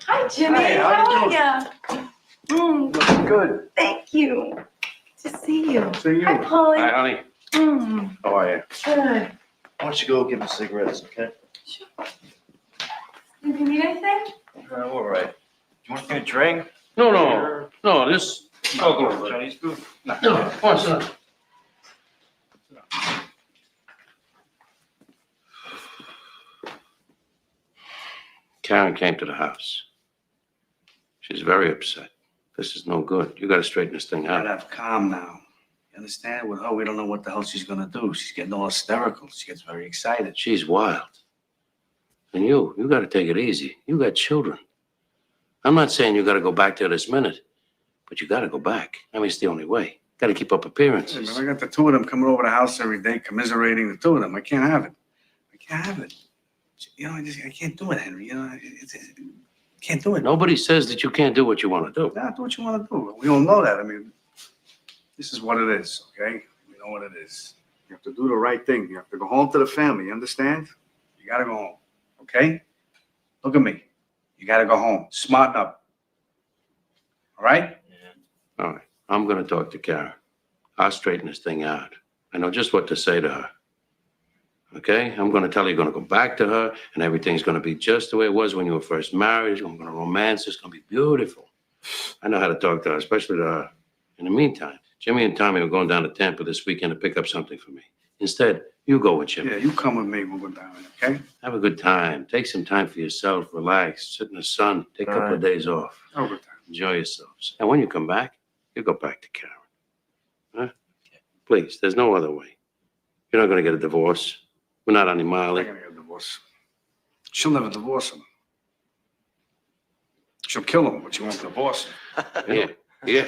Hi, Jimmy. Hey, how how are you? Looking good. Thank you. To see you. See you. Hi, Polly. Hi, honey. How are you? Good. Why don't you go give him cigarettes, okay? Sure. Do you need anything? All right. Do you want to get a drink? No, this. Chinese food? No, come on, son. Karen came to the house. She's very upset. This is no good. You gotta straighten this thing Gotta out. have calm now. You understand? With her, we don't know what the hell she's gonna do. She's getting all hysterical. She gets very excited. She's wild. And you gotta take it easy. You got children. I'm not saying you gotta go back there this minute, but you gotta go back. I mean, it's the only way. Gotta keep up Hey, appearances. man, I got the two of them coming over the house every day, commiserating the two of them. I can't have it. I can't have it. You know, I can't do it, Henry. You know, can't do it. Nobody says that you can't do what you wanna do. Nah, do what you want to do. We all know that. I mean, this is what it is, okay? We know what it is. You have to do the right thing. You have to go home to the family. You understand? You gotta go home, okay? Look at me. You gotta go home. Smarten up. All right? All right, I'm gonna talk to Karen. I'll straighten this thing out. I know just what to say to her. Okay? I'm gonna tell her you're gonna go back to her and everything's gonna be just the way it was when you were first married. I'm gonna romance. It's gonna be beautiful. I know how to talk to her, especially to her. In the meantime, Jimmy and Tommy are going down to Tampa this weekend to pick up something for me. Instead, you go with Jimmy. Yeah, you come with me. We'll go down there, okay? Have a good time. Take some time for yourself. Relax. Sit in the sun. Take a couple of days off. Have a good time. Enjoy yourselves. And when you come back, you go back to Karen. Huh? Please, there's no other way. You're not going to get a divorce. We're not on the I'm Miley. not gonna get a divorce. She'll never divorce him. She'll kill him, but she won't divorce him. Yeah.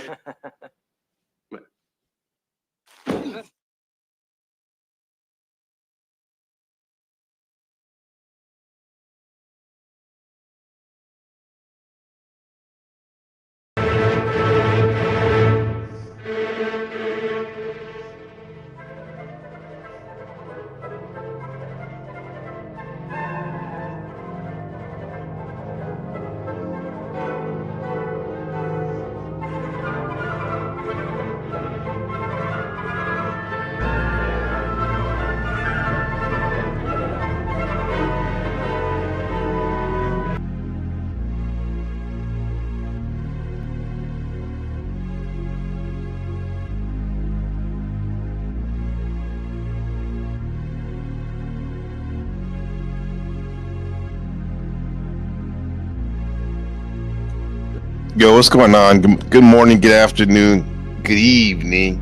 Yo, what's going on? Good morning, good afternoon, good evening,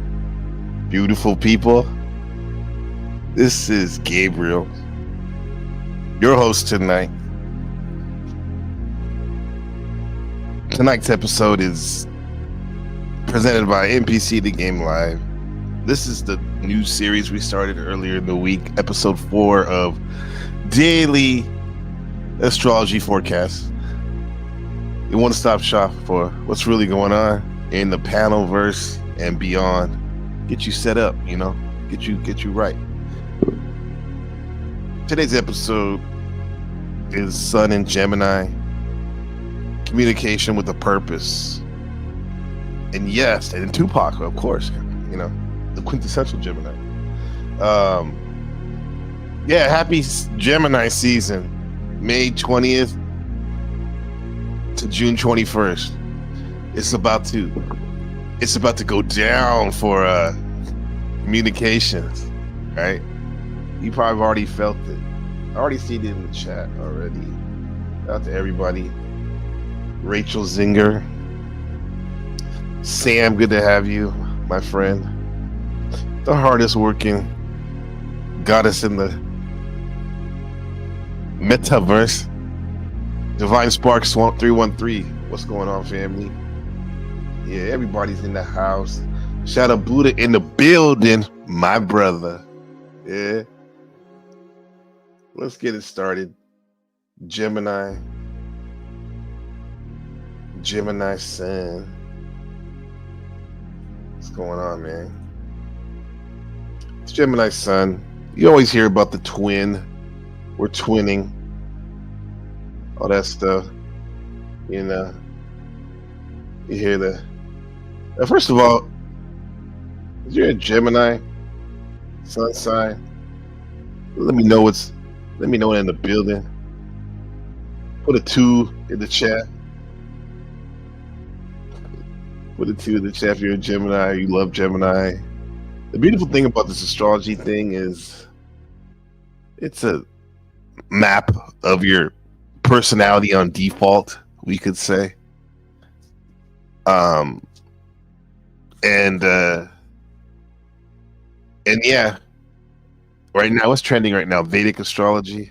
beautiful people. This is Gabriel, your host tonight. Tonight's episode is presented by NPC The Game Live. This is the new series we started earlier in the week, episode 4 of Daily Astrology Forecast. You want to stop shop for what's really going on in the panel verse and beyond. Get you set up, you know, get you right. Today's episode is Sun in Gemini, communication with a purpose. And yes, and Tupac, of course, you know, the quintessential Gemini. Yeah, happy Gemini season, May 20th to June 21st. It's about to go down for communications, right? You probably already felt it. I already seen it in the chat already. Shout out to everybody. Rachel Zinger, Sam, good to have you, my friend. The hardest working goddess in the metaverse. Divine Sparks 313. What's going on, family? Yeah, everybody's in the house. Shout out Buddha in the building, my brother. Yeah. Let's get it started. Gemini Sun. What's going on, man? It's Gemini Sun. You always hear about the twin. We're twinning. All that stuff. You know. You hear that. First of all, is you're a Gemini sun sign, let me know in the building. Put a 2 in the chat. Put a 2 in the chat if you're a Gemini, you love Gemini. The beautiful thing about this astrology thing is it's a map of your personality on default, we could say. And yeah, right now, what's trending right now? Vedic astrology.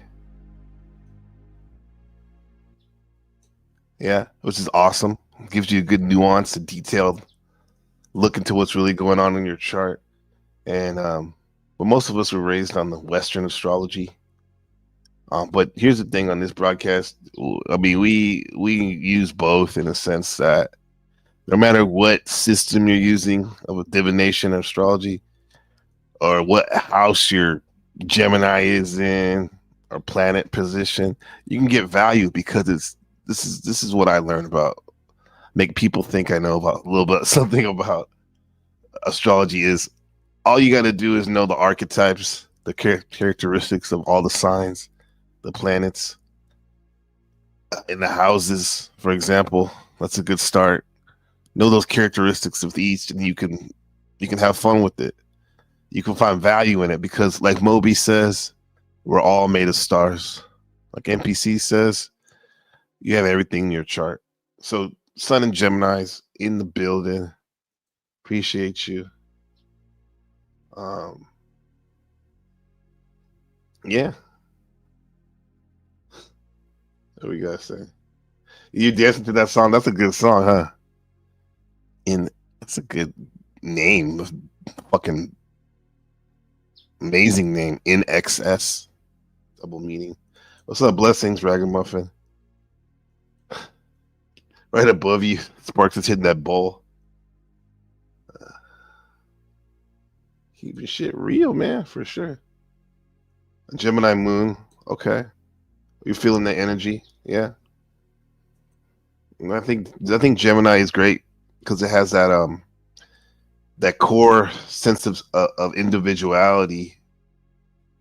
Yeah, which is awesome. Gives you a good nuance, a detailed look into what's really going on in your chart. And but most of us were raised on the Western astrology. But here's the thing on this broadcast. I mean, we use both in a sense that no matter what system you're using of divination or astrology, or what house your Gemini is in, or planet position, you can get value because this is what I learned about. Make people think I know about a little bit something about astrology. Is all you got to do is know the archetypes, the characteristics of all the signs, the planets, in the houses, for example. That's a good start. Know those characteristics of each, and you can have fun with it. You can find value in it because, like Moby says, we're all made of stars. Like NPC says, you have everything in your chart. So Sun and Gemini's in the building. Appreciate you. Yeah. What we gotta say? You dancing to that song? That's a good song, huh? That's a good name. Fucking amazing name. In excess. Double meaning. What's up, blessings, Ragamuffin? Right above you, Sparks is hitting that bowl. Keeping shit real, man, for sure. Gemini moon, okay. You feeling the energy? Yeah. And I think Gemini is great because it has that core sense of individuality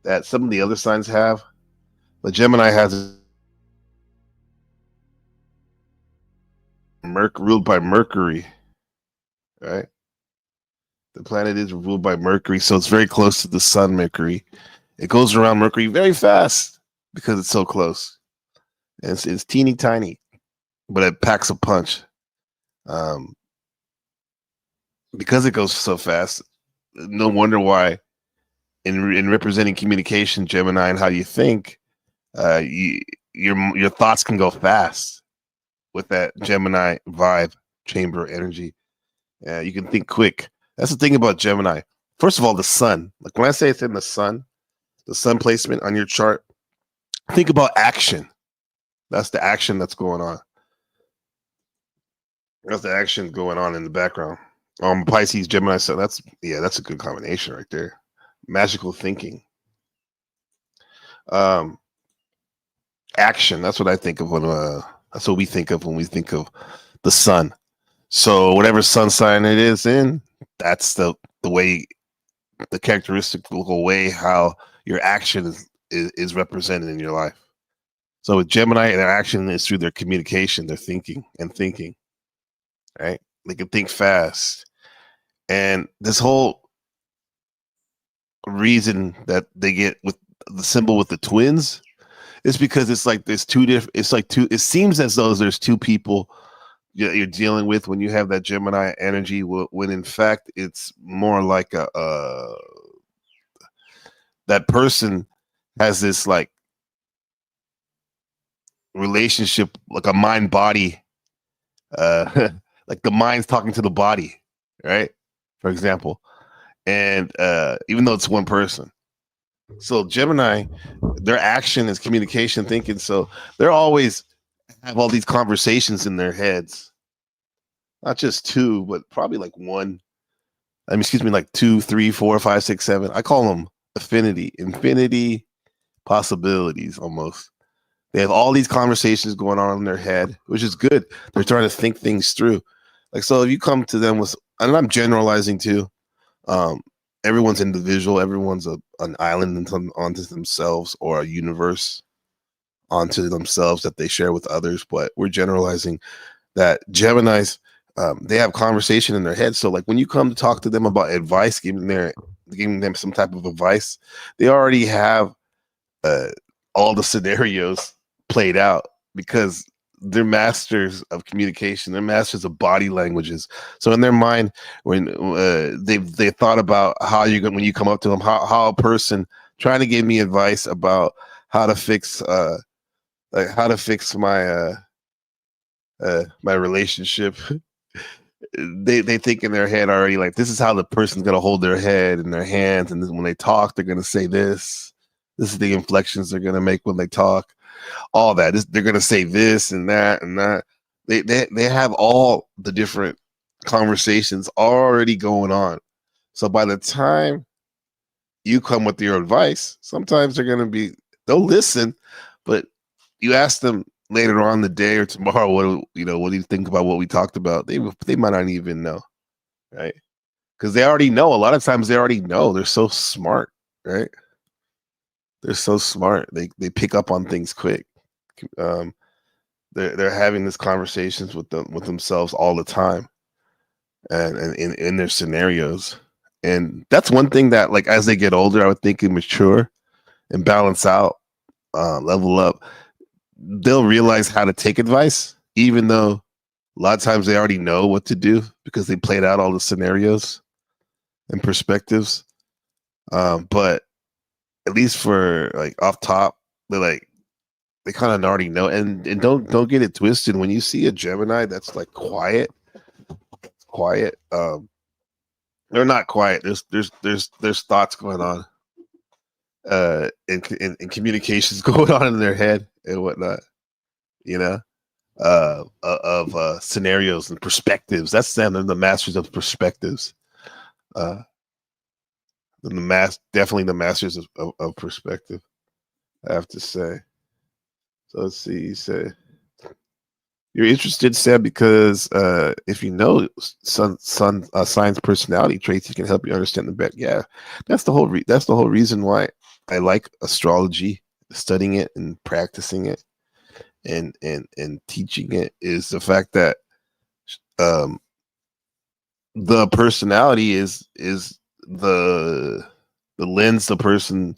that some of the other signs have. But Gemini has ruled by Mercury, right? The planet is ruled by Mercury, so it's very close to the sun, Mercury. It goes around Mercury very fast because it's so close. And it's teeny tiny, but it packs a punch. Because it goes so fast, no wonder why in representing communication, Gemini, and how you think, your thoughts can go fast with that Gemini vibe, chamber energy. You can think quick. That's the thing about Gemini. First of all, the sun. Like when I say it's in the sun placement on your chart, think about action. That's the action that's going on. That's the action going on in the background. Pisces, Gemini, so that's a good combination right there. Magical thinking. Action. That's what I think of when that's what we think of when we think of the sun. So whatever sun sign it is in, that's the way, the characteristical way how your action is represented in your life. So with Gemini, their action is through their communication, their thinking. Right? They can think fast. And this whole reason that they get with the symbol with the twins is because it's like there's it seems as though there's two people you're dealing with when you have that Gemini energy, when in fact it's more like that person has this like relationship, like a mind body, like the mind's talking to the body, right? For example. And even though it's one person. So Gemini, their action is communication thinking. So they're always have all these conversations in their heads. Not just two, but probably like one. Like 2, 3, 4, 5, 6, 7. I call them infinity possibilities almost. They have all these conversations going on in their head, which is good. They're trying to think things through. Like, so if you come to them with, and I'm generalizing too, everyone's individual, everyone's an island onto themselves, or a universe onto themselves that they share with others. But we're generalizing that Geminis, they have conversation in their head. So like when you come to talk to them about advice, giving them some type of advice, they already have all the scenarios played out because they're masters of communication. They're masters of body languages. So in their mind, when they thought about how you're going, when you come up to them, how a person trying to give me advice about how to fix my my relationship. They think in their head already, like, this is how the person's gonna hold their head in their hands, and when they talk, they're gonna say this. This is the inflections they're gonna make when they talk. All that. They're gonna say this and that and that. They have all the different conversations already going on. So by the time you come with your advice, sometimes they'll listen, but you ask them later on the day or tomorrow, what do you think about what we talked about? They might not even know, right? Because they already know. A lot of times they already know. They're so smart, right? They're so smart. They pick up on things quick. They're having these conversations with themselves all the time, and in their scenarios. And that's one thing that, like, as they get older, I would think, and mature and balance out, level up, they'll realize how to take advice, even though a lot of times they already know what to do because they played out all the scenarios and perspectives. But at least for, like, off top, they kind of already know. And don't get it twisted. When you see a Gemini that's like quiet, they're not quiet. There's thoughts going on, and communications going on in their head and whatnot, you know, of scenarios and perspectives. That's them. They're the masters of perspectives. Definitely the masters of perspective, I have to say. So let's see. You say you're interested, Seb, because if you know signs personality traits, it can help you understand them better. Yeah, that's the whole reason why I like astrology, studying it and practicing it, and teaching it, is the fact that the personality is the lens the person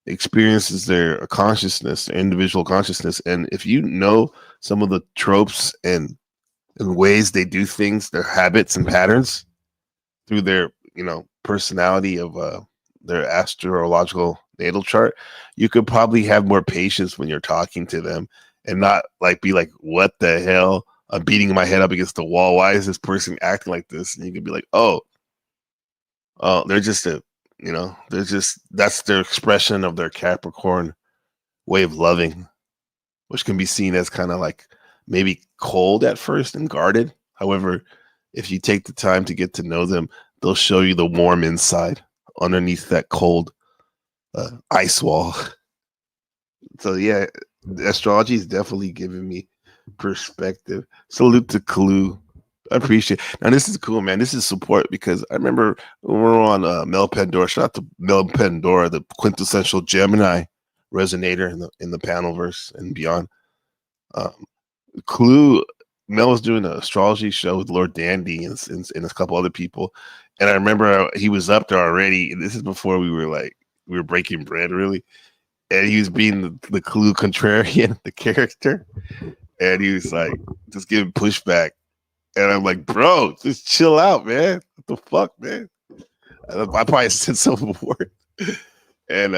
experiences their consciousness, their individual consciousness. And if you know some of the tropes and ways they do things, their habits and patterns through their, personality of their astrological natal chart, you could probably have more patience when you're talking to them and not be like, what the hell? I'm beating my head up against the wall. Why is this person acting like this? And you could be like, oh, they're just that's their expression of their Capricorn way of loving, which can be seen as kind of like maybe cold at first and guarded. However, if you take the time to get to know them, they'll show you the warm inside underneath that cold ice wall. So yeah, astrology is definitely giving me perspective. Salute to Clue. I appreciate it. Now, this is cool, man. This is support, because I remember when we were on Mel Pandora. Shout out to Mel Pandora, the quintessential Gemini resonator in the Panelverse and beyond. Clue, Mel was doing an astrology show with Lord Dandy and a couple other people, and I remember he was up there already. And this is before we were breaking bread, really, and he was being the Clue contrarian, the character, and he was like just giving pushback. And I'm like, bro, just chill out, man. What the fuck, man? I probably said something before. And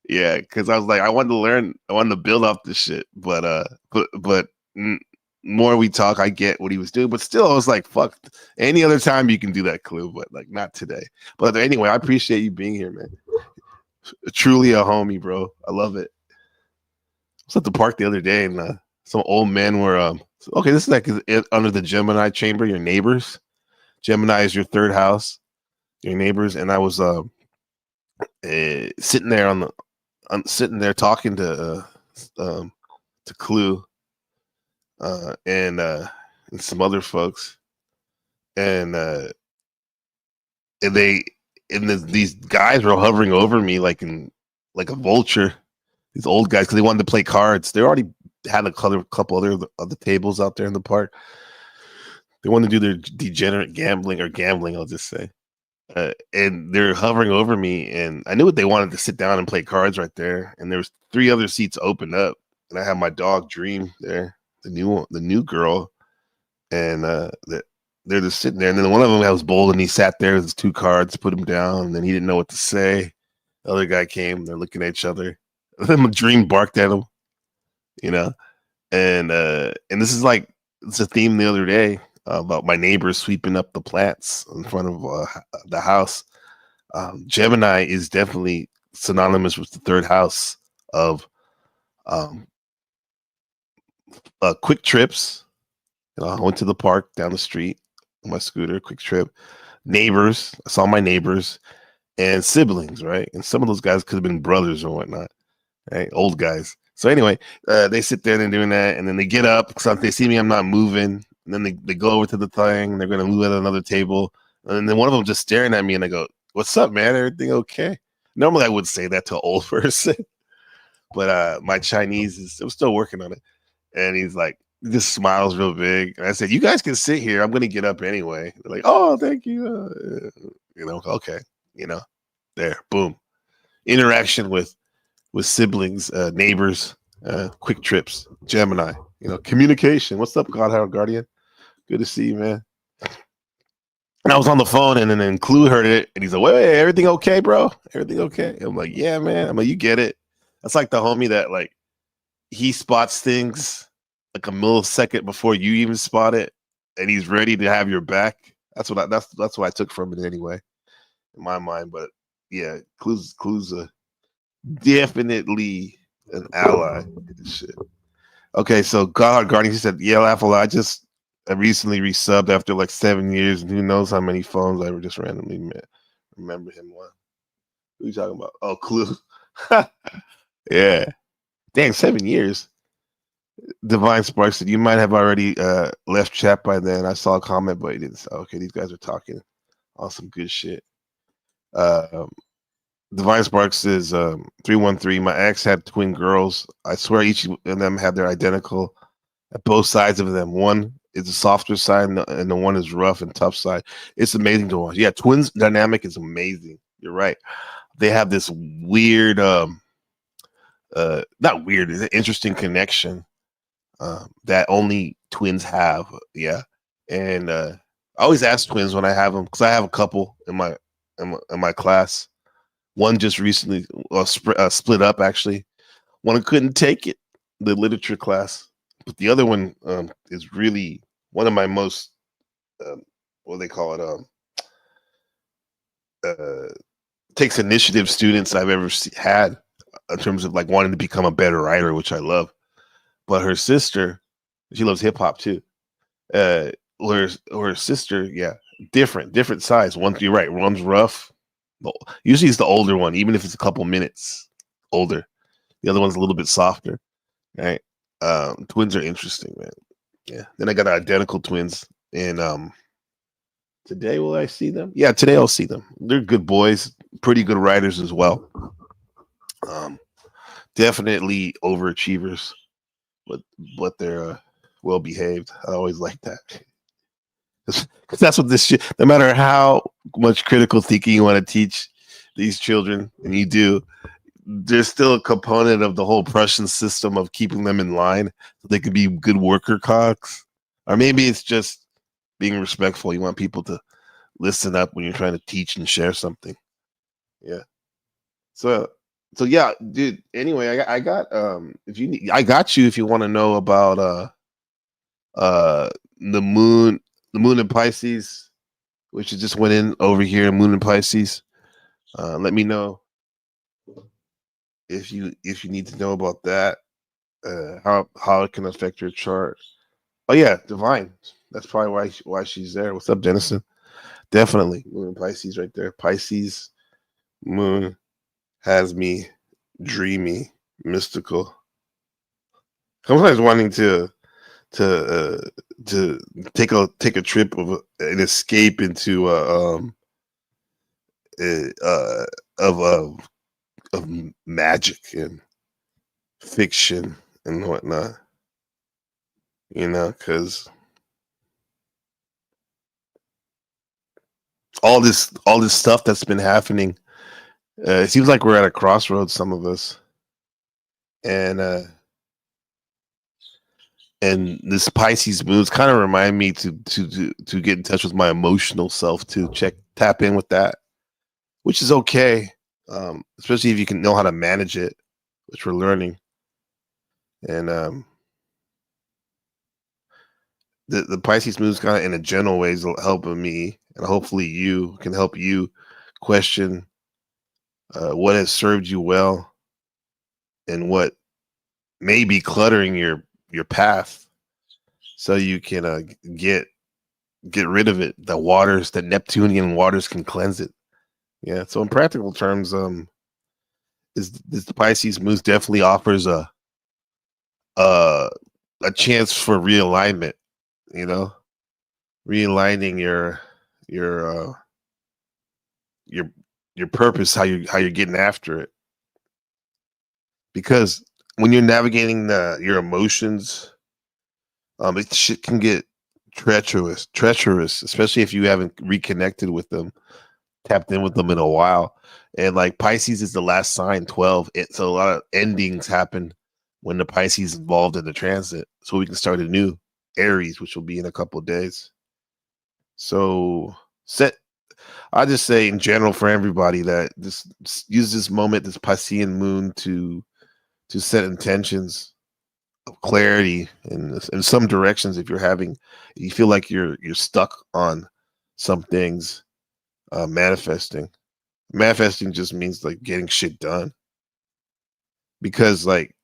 yeah, because I was like, I wanted to learn, I wanted to build up this shit. But more we talk, I get what he was doing. But still, I was like, fuck. Any other time you can do that, Clue, but like not today. But anyway, I appreciate you being here, man. Truly a homie, bro. I love it. I was at the park the other day, and some old men were okay, this is like under the Gemini chamber, your neighbors. Gemini is your third house, your neighbors. And I was sitting there sitting there talking to Clue and some other folks, and they these guys were hovering over me like a vulture. These old guys, because they wanted to play cards. They already had a couple other tables out there in the park. They wanted to do their degenerate gambling, I'll just say. And they're hovering over me, and I knew what they wanted to sit down and play cards right there. And there was 3 other seats opened up, and I had my dog Dream there, the new girl, and they're just sitting there. And then one of them was bold, and he sat there with his 2 cards, put them down, and then he didn't know what to say. The other guy came, they're looking at each other. And then Dream barked at him, you know. And this is like it's a theme the other day. About my neighbors sweeping up the plants in front of the house. Gemini is definitely synonymous with the 3rd house of quick trips. I went to the park down the street on my scooter, quick trip. Neighbors, I saw my neighbors, and siblings, right? And some of those guys could have been brothers or whatnot, right? Old guys. So anyway, they sit there and they're doing that, and then they get up because they see me, I'm not moving. And then they go over to the thing, and they're going to move at another table. And then one of them just staring at me, and I go, "What's up, man? Everything okay?" Normally, I would say that to an old person, but my Chinese I'm still working on it. And he's like, he just smiles real big. And I said, "You guys can sit here. I'm going to get up anyway." They're like, "Oh, thank you." Okay, there, boom. Interaction with siblings, neighbors, quick trips, Gemini. Communication. What's up, God Guardian? Good to see you, man. And I was on the phone, and then Clue heard it, and he's like, wait, everything okay, bro? Everything okay? I'm like, yeah, man. I'm like, you get it. That's like the homie that, like, he spots things like a millisecond before you even spot it, and he's ready to have your back. That's what I took from it anyway, in my mind. But yeah, Clue's definitely an ally. Shit. Okay, so God Guardian, he said, yeah, laugh a lot. I recently resubbed after like 7 years, and who knows how many phones I just randomly remember him on. Who are you talking about? Oh, Clue. Yeah. Dang, 7 years. Divine Spark said, you might have already left chat by then. I saw a comment, but he didn't say, okay, these guys are talking on some good shit. Divine Sparks says, 313, my ex had twin girls. I swear each of them had their identical at both sides of them. One is the softer side, and the one is rough and tough side. It's amazing to watch. Yeah, twins dynamic is amazing. You're right. They have this weird, not weird, it's an interesting connection that only twins have. Yeah, and I always ask twins when I have them, because I have a couple in my class. One just recently split up, actually. One couldn't take it, the literature class. But the other one is really one of my most, what do they call it, takes initiative students I've ever had in terms of like wanting to become a better writer, which I love. But her sister, she loves hip hop too. Her sister, yeah, different size. You're right, one's rough. Usually it's the older one, even if it's a couple minutes older. The other one's a little bit softer, right? Twins are interesting, man. Yeah. Then I got identical twins, and today will I see them? Yeah, today I'll see them. They're good boys, pretty good writers as well. Definitely overachievers, but they're well behaved. I always like that. Because that's what this shit, no matter how much critical thinking you want to teach these children, and you do, there's still a component of the whole Prussian system of keeping them in line so they could be good worker cogs. Or maybe it's just being respectful. You want people to listen up when you're trying to teach and share something. Yeah. So yeah, dude. Anyway, I got I got you if you want to know about the moon in Pisces, which just went in over here, moon in Pisces. Let me know if you need to know about that, how it can affect your chart. Oh yeah, divine. That's probably why she's there. What's up, Denison? Definitely moon in Pisces right there. Pisces, moon has me dreamy, mystical. Sometimes wanting to take a trip of an escape into uh of magic and fiction and whatnot, because all this stuff that's been happening, it seems like we're at a crossroads, some of us, and this Pisces moons kind of remind me to get in touch with my emotional self, to tap in with that, which is okay, especially if you can know how to manage it, which we're learning. And the Pisces moves kind of in a general ways helping me, and hopefully you can help you question what has served you well and what may be cluttering your path, so you can get rid of it. The Neptunian waters can cleanse it. Yeah. So in practical terms, is the Pisces moves definitely offers a chance for realignment. Realigning your purpose, how you're getting after it, because when you're navigating your emotions, shit can get treacherous, especially if you haven't reconnected with them, tapped in with them in a while. And like Pisces is the last sign, 12. So a lot of endings happen when the Pisces is involved in the transit. So we can start a new Aries, which will be in a couple of days. So I just say in general for everybody that just use this moment, this Piscean moon, to set intentions of clarity in some directions. If you feel like you're stuck on some things, manifesting just means like getting shit done, because like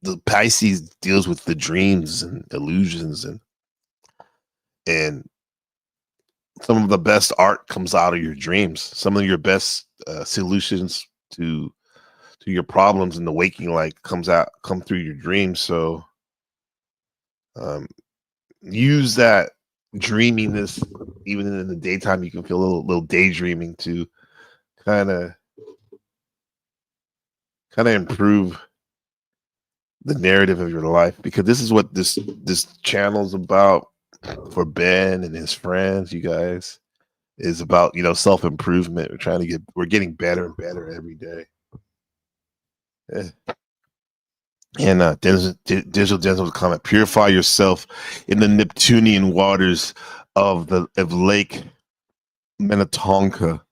the Pisces deals with the dreams and illusions, and some of the best art comes out of your dreams. Some of your best solutions to your problems in the waking light come through your dreams. So use that dreaminess. Even in the daytime, you can feel a little daydreaming to kind of improve the narrative of your life, because this is what this channel is about for Ben and his friends. You guys, is about self-improvement. We're getting better and better every day. And Digital Denzel's comment: purify yourself in the Neptunian waters of Lake Minnetonka.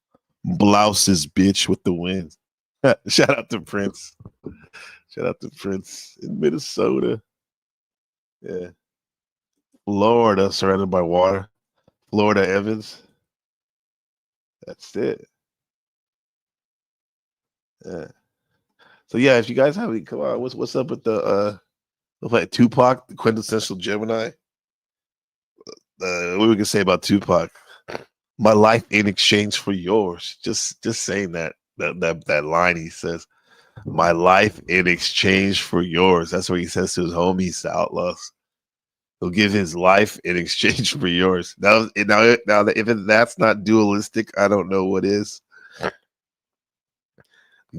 Blouses, bitch, with the wind. Shout out to Prince. Shout out to Prince in Minnesota. Yeah. Florida, surrounded by water. Florida Evans. That's it. Yeah. So yeah, if you guys have any, come on, what's up with the like Tupac, the quintessential Gemini? What we can say about Tupac? My life in exchange for yours. Just saying that line he says, my life in exchange for yours. That's what he says to his homies, the outlaws. He'll give his life in exchange for yours. Now, if that's not dualistic, I don't know what is.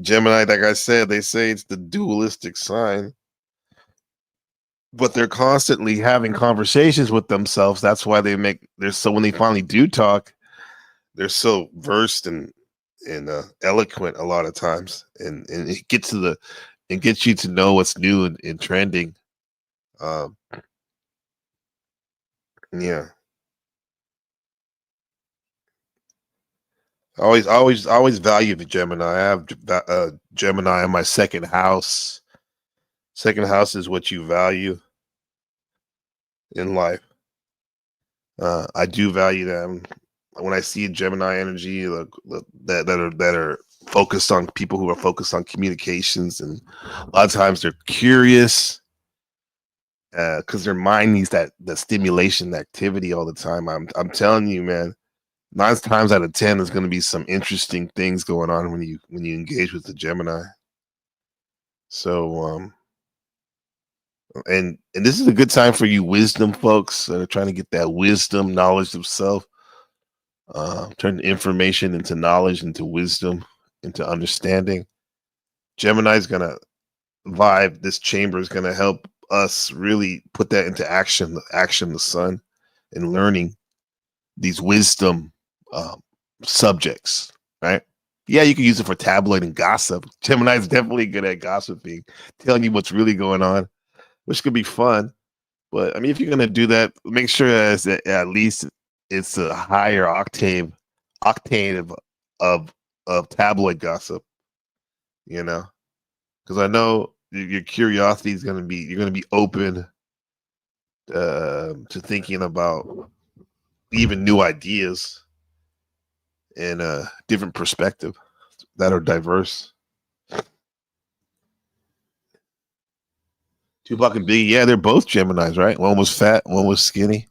Gemini, like I said, they say it's the dualistic sign, but they're constantly having conversations with themselves. That's why when they finally do talk, they're so versed and eloquent a lot of times, and it gets you to know what's new and trending. Yeah. I always value the Gemini. I have Gemini in my second house. Second house is what you value in life. I do value them. When I see Gemini energy that are focused on people who are focused on communications, and a lot of times they're curious because their mind needs that stimulation, activity all the time. I'm telling you, man, 9 times out of 10 there's going to be some interesting things going on when you engage with the Gemini. So and this is a good time for you wisdom folks that are trying to get that wisdom, knowledge of self, turn information into knowledge, into wisdom, into understanding. Gemini's gonna vibe. This chamber is gonna help us really put that into action. The sun, and learning these wisdom subjects. Right? Yeah, you can use it for tabloid and gossip. Gemini's definitely good at gossiping, telling you what's really going on, which could be fun. But I mean, if you're gonna do that, make sure that at least it's a higher octave of tabloid gossip. You know, because I know your curiosity is gonna be you're gonna be open to thinking about even new ideas and a different perspective that are diverse. Tupac and Biggie, yeah, they're both Geminis, right? One was fat, one was skinny.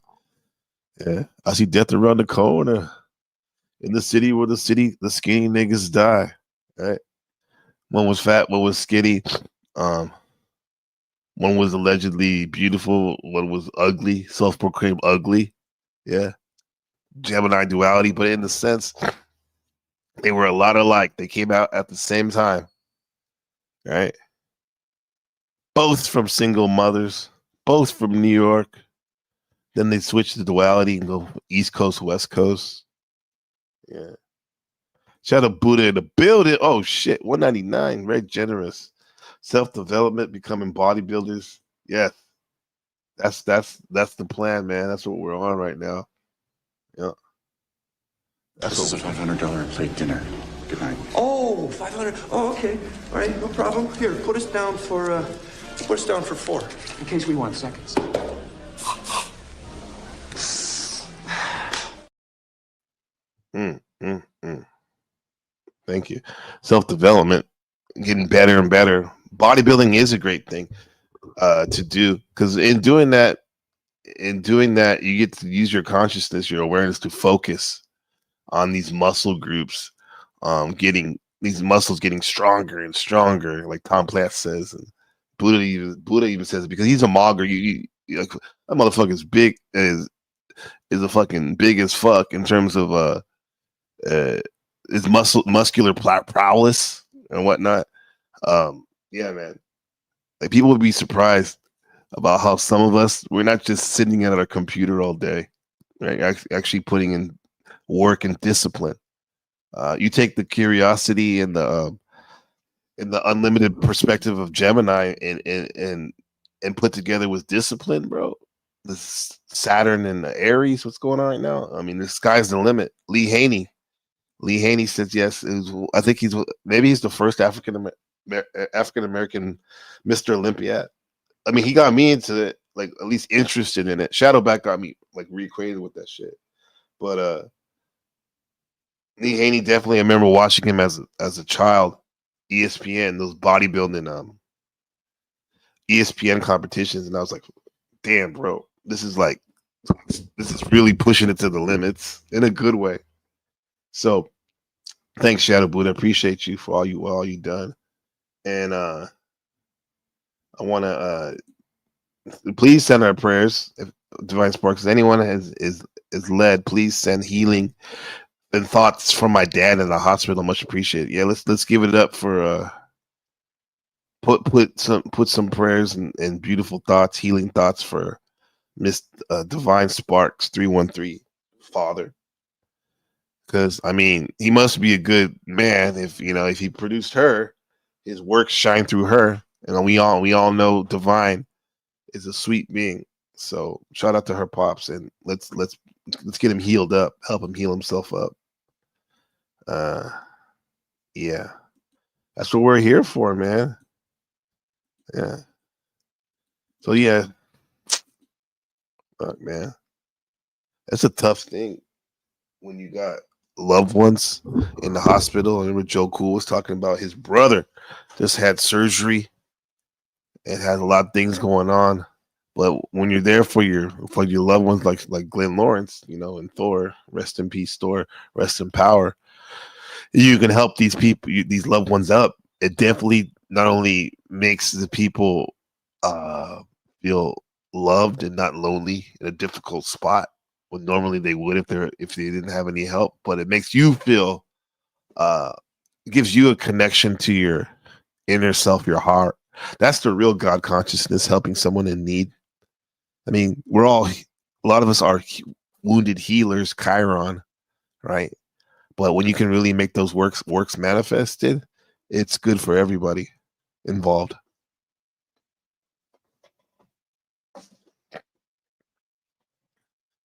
Yeah, I see death around the corner in the city where the skinny niggas die. Right? One was fat, one was skinny. One was allegedly beautiful, one was ugly, self-proclaimed ugly. Yeah, Gemini duality, but in the sense they were a lot alike. They came out at the same time, right? Both from single mothers, both from New York. Then they switch to duality and go East Coast, West Coast. Yeah. Shout out Buddha in the building. Oh shit, 199. Very generous. Self-development, becoming bodybuilders. Yes. That's the plan, man. That's what we're on right now. Yeah. This is a $500 plate dinner. Good night. Oh, 500. Oh, okay. All right, no problem. Here, put us down for 4, in case we want seconds. Thank you. Self-development, getting better and better. Bodybuilding is a great thing to do, because in doing that, you get to use your consciousness, your awareness to focus on these muscle groups, getting these muscles getting stronger and stronger, like Tom Platt says, and Buddha even says it, because he's a mogger. That motherfucker's big is a fucking big as fuck in terms of his muscular prowess and whatnot. Yeah, man. Like, people would be surprised about how some of us, we're not just sitting at our computer all day, right? Actually putting in work and discipline. You take the curiosity and the unlimited perspective of Gemini and put together with discipline, bro. This Saturn and the Aries, what's going on right now? I mean, the sky's the limit. Lee Haney says yes. I think he's the first African American Mr. Olympiad. I mean, he got me into it, like at least interested in it. Shadowback got me like reacquainted with that shit. But Lee Haney, definitely, I remember watching him as a child. ESPN, those bodybuilding ESPN competitions, and I was like, damn, bro, this is really pushing it to the limits in a good way. So thanks, Shadow Buddha. Appreciate you for all you done. And I want to please send our prayers. If Divine Sparks, anyone is led, please send healing and thoughts from my dad in the hospital. Much appreciated. Yeah, let's give it up for put some prayers and beautiful thoughts, healing thoughts for Miss Divine Sparks 313 father. Because I mean, he must be a good man if he produced her, his work shine through her, and we all know Divine is a sweet being. So shout out to her pops, and let's get him healed up, help him heal himself up. Yeah, that's what we're here for, man. Yeah. So yeah, fuck, man, that's a tough thing when you got loved ones in the hospital. I remember Joe Cool was talking about his brother just had surgery and had a lot of things going on. But when you're there for your loved ones, like Glenn Lawrence, and Thor, rest in peace, Thor, rest in power, you can help these people, these loved ones up. It definitely not only makes the people feel loved and not lonely in a difficult spot when normally they would if they didn't have any help, but it makes you feel gives you a connection to your inner self, your heart. That's the real God consciousness, helping someone in need. I mean, a lot of us are wounded healers, Chiron, right? But when you can really make those works manifested, it's good for everybody involved.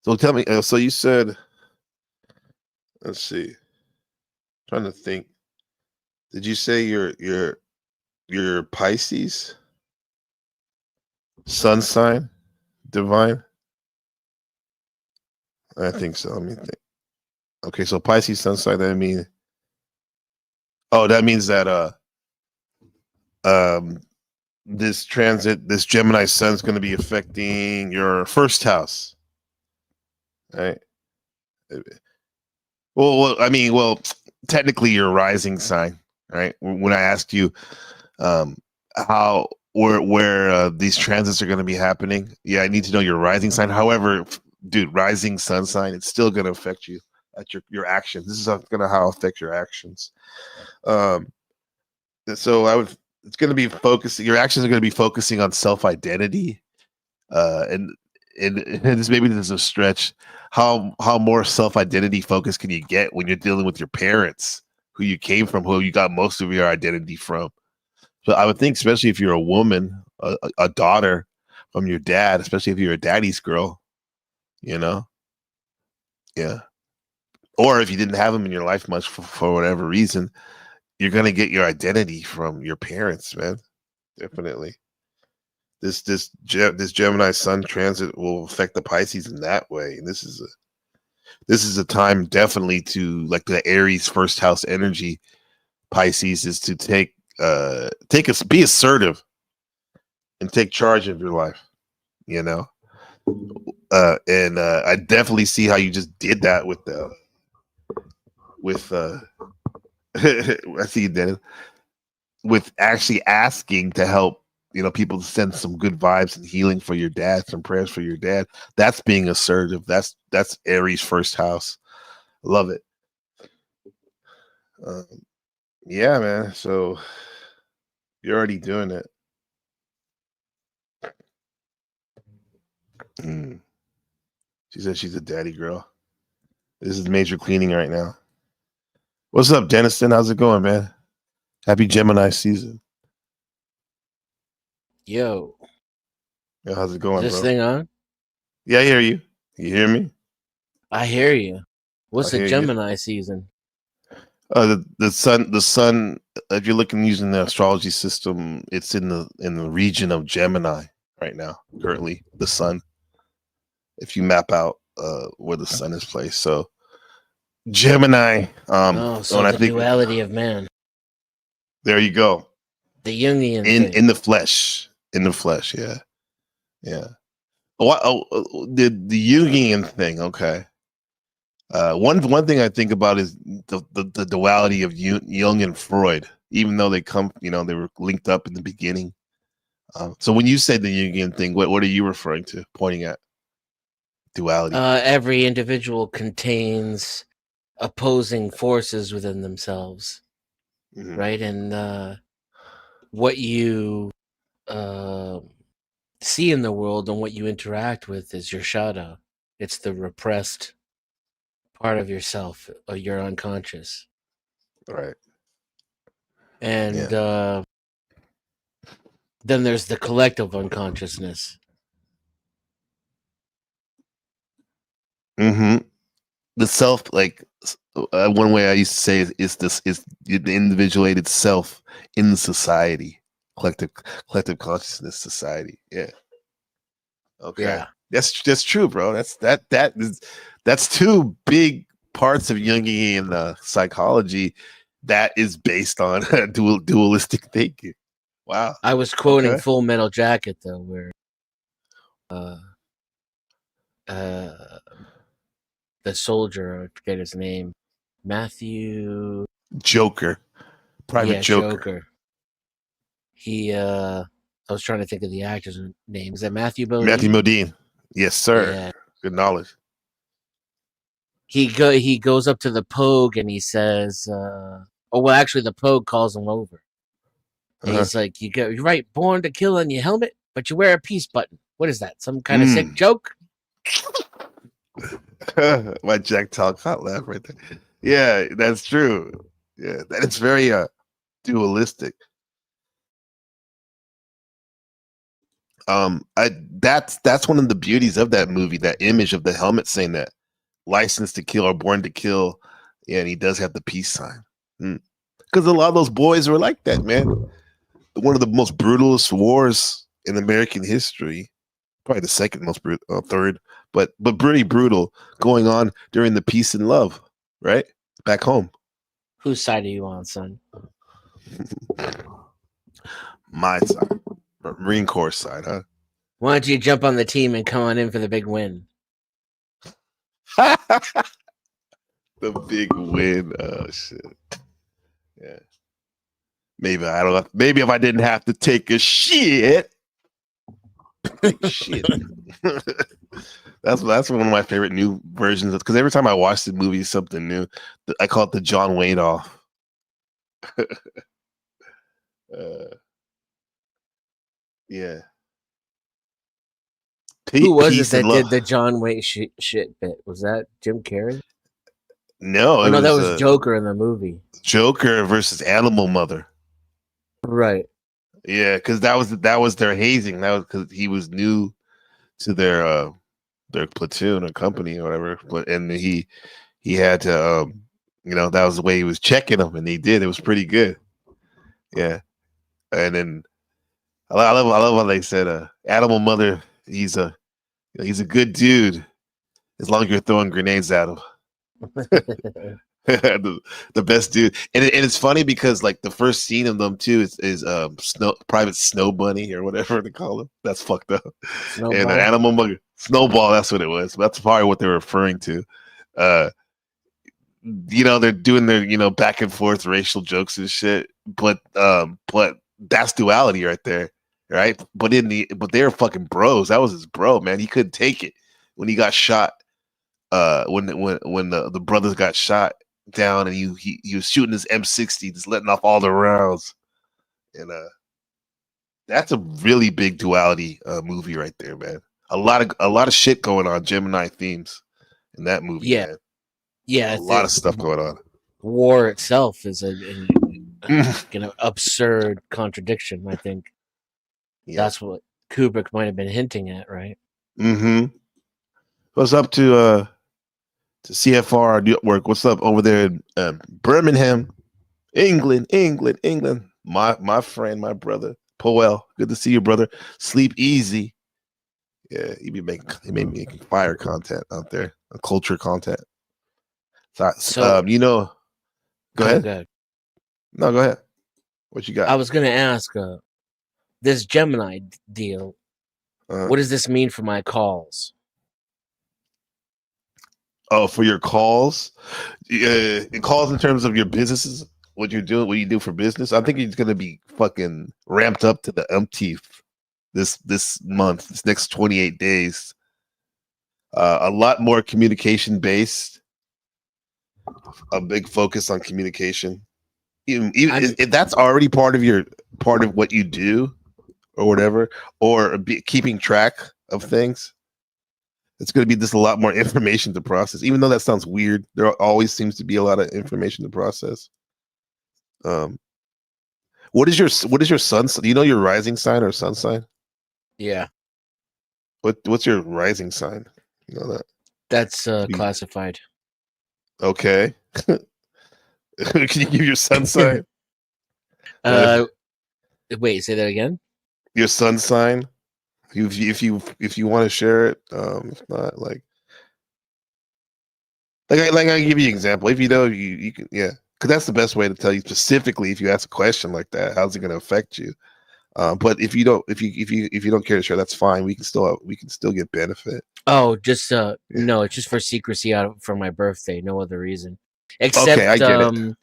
So tell me, so you said, let's see, trying to think. Did you say you're Pisces? Sun sign? Divine? I think so. Let me think. Okay, so Pisces sun sign, that means that this Gemini sun is going to be affecting your first house, right? Well, technically your rising sign, right? When I asked you how where these transits are going to be happening, yeah, I need to know your rising sign. However, dude, rising sun sign, it's still going to affect you at your actions. This is going to how it affect your actions. So it's going to be focusing. Your actions are going to be focusing on self-identity, and this maybe this is a stretch. How more self-identity focused can you get when you're dealing with your parents, who you came from, who you got most of your identity from? So I would think, especially if you're a woman, a daughter from your dad, especially if you're a daddy's girl, yeah. Or if you didn't have them in your life much for whatever reason, you're gonna get your identity from your parents, man. Definitely. This Gemini Sun transit will affect the Pisces in that way, and this is a time definitely to, like, the Aries first house energy. Pisces is to be assertive and take charge of your life, and I definitely see how you just did that with I see you did it with actually asking to help, people to send some good vibes and healing for your dad, some prayers for your dad. That's being assertive. That's Aries first house. Love it. Yeah, man. So you're already doing it. She said she's a daddy girl. This is major cleaning right now. What's up, Denniston? How's it going, man? Happy Gemini season. Yo, Yeah, how's it going, is this bro? thing on? Yeah, I hear you. You hear me? I hear you. What's I the hear you. Gemini season? The sun. If you're looking using the astrology system, it's in the region of Gemini right now. Currently, the sun. If you map out where the sun is placed, so Gemini. So when I the think duality of man, there you go. the Jungian In thing. the flesh. Yeah. The Jungian thing. Okay. One thing I think about is the duality of Jung and Freud, even though they were linked up in the beginning. So when you say the Jungian thing, what are you referring to? Pointing at duality. Every individual contains opposing forces within themselves, right? And what you see in the world and what you interact with is your shadow. It's the repressed part of yourself, or your unconscious. Right. And then there's the collective unconsciousness. The self, like, one way I used to say is the individuated self in society, collective consciousness society. Yeah. Okay. Yeah. That's true, bro. That's two big parts of Jungian psychology that is based on dualistic thinking. Wow. I was quoting Okay. Full Metal Jacket though, where the soldier, I forget his name. Matthew. Joker, Private Yeah, Joker. I was trying to think of the actor's name. Is that Matthew Matthew Modine? Modine. Yes, sir. Yeah. Good knowledge. He goes up to the Pogue and he says, actually the Pogue calls him over. And Uh-huh. he's like, you're right, born to kill on your helmet, but you wear a peace button. What is that? Some kind of sick joke? My Jack Talcott laugh right there. Yeah, that's true. Yeah, that it's very dualistic. That's one of the beauties of that movie, that image of the helmet saying that licensed to kill or born to kill. Yeah, and he does have the peace sign. Because a lot of those boys were like that, man. One of the most brutalest wars in American history, probably the second most brutal, third, but pretty brutal, going on during the peace and love, right? Back home. Whose side are you on, son? My side. Marine Corps side, huh? Why don't you jump on the team and come on in for the big win? The big win. Oh shit. Yeah. Maybe I don't know. Maybe if I didn't have to take a shit. Shit. That's one of my favorite new versions of, because every time I watch the movie something new, I call it the John Wayne off. Yeah. Who was it that did the John Wayne shit bit? Was that Jim Carrey? No, no, that was Joker in the movie. Joker versus Animal Mother. Right. Yeah, because that was their hazing. That was because he was new to their platoon or company or whatever. And he had to that was the way he was checking them, and he did. It was pretty good. Yeah, and then I love how they said Animal Mother. He's a good dude as long as you're throwing grenades at him. the best dude, and it's funny because like the first scene of them too is Private Snow Bunny or whatever they call him. That's fucked up. Snowball. And an Animal Mother, Snowball. That's what it was. That's probably what they're referring to. They're doing their back and forth racial jokes and shit, but that's duality right there, right? But they were fucking bros. That was his bro, man. He couldn't take it when he got shot. When the brothers got shot down, and he was shooting his M60, just letting off all the rounds, and that's a really big duality movie right there, man. A lot of shit going on, Gemini themes in that movie. Yeah, man. yeah, a lot of stuff going on. War itself is an absurd contradiction. I think that's what Kubrick might have been hinting at, right? Mm-hmm. What's up to CFR Network? What's up over there in Birmingham, England? My friend, my brother, Powell. Good to see you, brother. Sleep easy. Yeah, he made me making fire content out there, culture content. So go ahead. Go ahead. No, go ahead. What you got? I was gonna ask this Gemini deal. What does this mean for my calls? Oh, for your calls? Calls in terms of your businesses, what you're doing, what you do for business. I think it's going to be fucking ramped up to the umpteenth this month, this next 28 days. A lot more communication based. A big focus on communication. Even if that's already part of what you do, or whatever, or keeping track of things. It's going to be just a lot more information to process. Even though that sounds weird, there always seems to be a lot of information to process. What is your sun? Do you know your rising sign or sun sign? Yeah. What's your rising sign? You know that? That's classified. Okay. Can you give your sun sign? Wait, say that again. Your sun sign. If you want to share it, if not, like I give you an example. If you know, you can, yeah, because that's the best way to tell you specifically if you ask a question like that. How's it going to affect you? But if you don't care to share, that's fine. We can still get benefit. Oh, just Yeah. no, it's just for secrecy for my birthday, no other reason. Okay, I Except get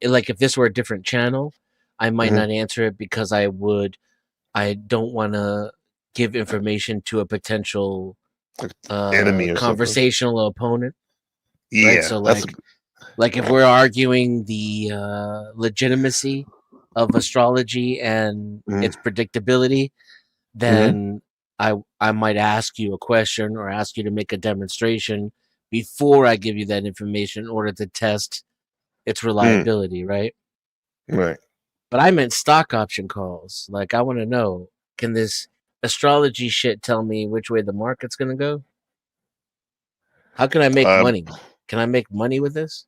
it. like if this were a different channel, I might Mhm. not answer it because I don't want to give information to a potential Enemy or something. conversational opponent, right? Yeah, So like if we're arguing the legitimacy of astrology and Mhm. its predictability, Mhm. then I might ask you a question or ask you to make a demonstration before I give you that information in order to test its Mm. reliability, right? Right. But I meant stock option calls. Like I want to know, can this astrology shit tell me which way the market's gonna go? How can I make Um, money? Can I make money with this?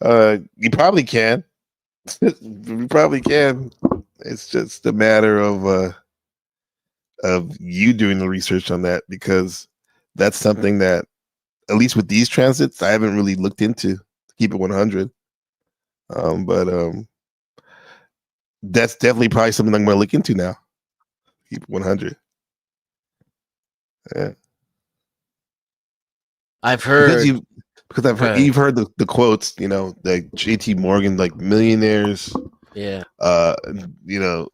you probably can. You probably can. It's just a matter of you doing the research on that because that's something that at least with these transits I haven't really looked into. To keep it 100. But that's definitely probably something I'm going to look into now. Keep it 100. Yeah. I've Because heard. I've Go heard ahead. you've heard the quotes, like JT Morgan, like millionaires, Yeah. uh, you know,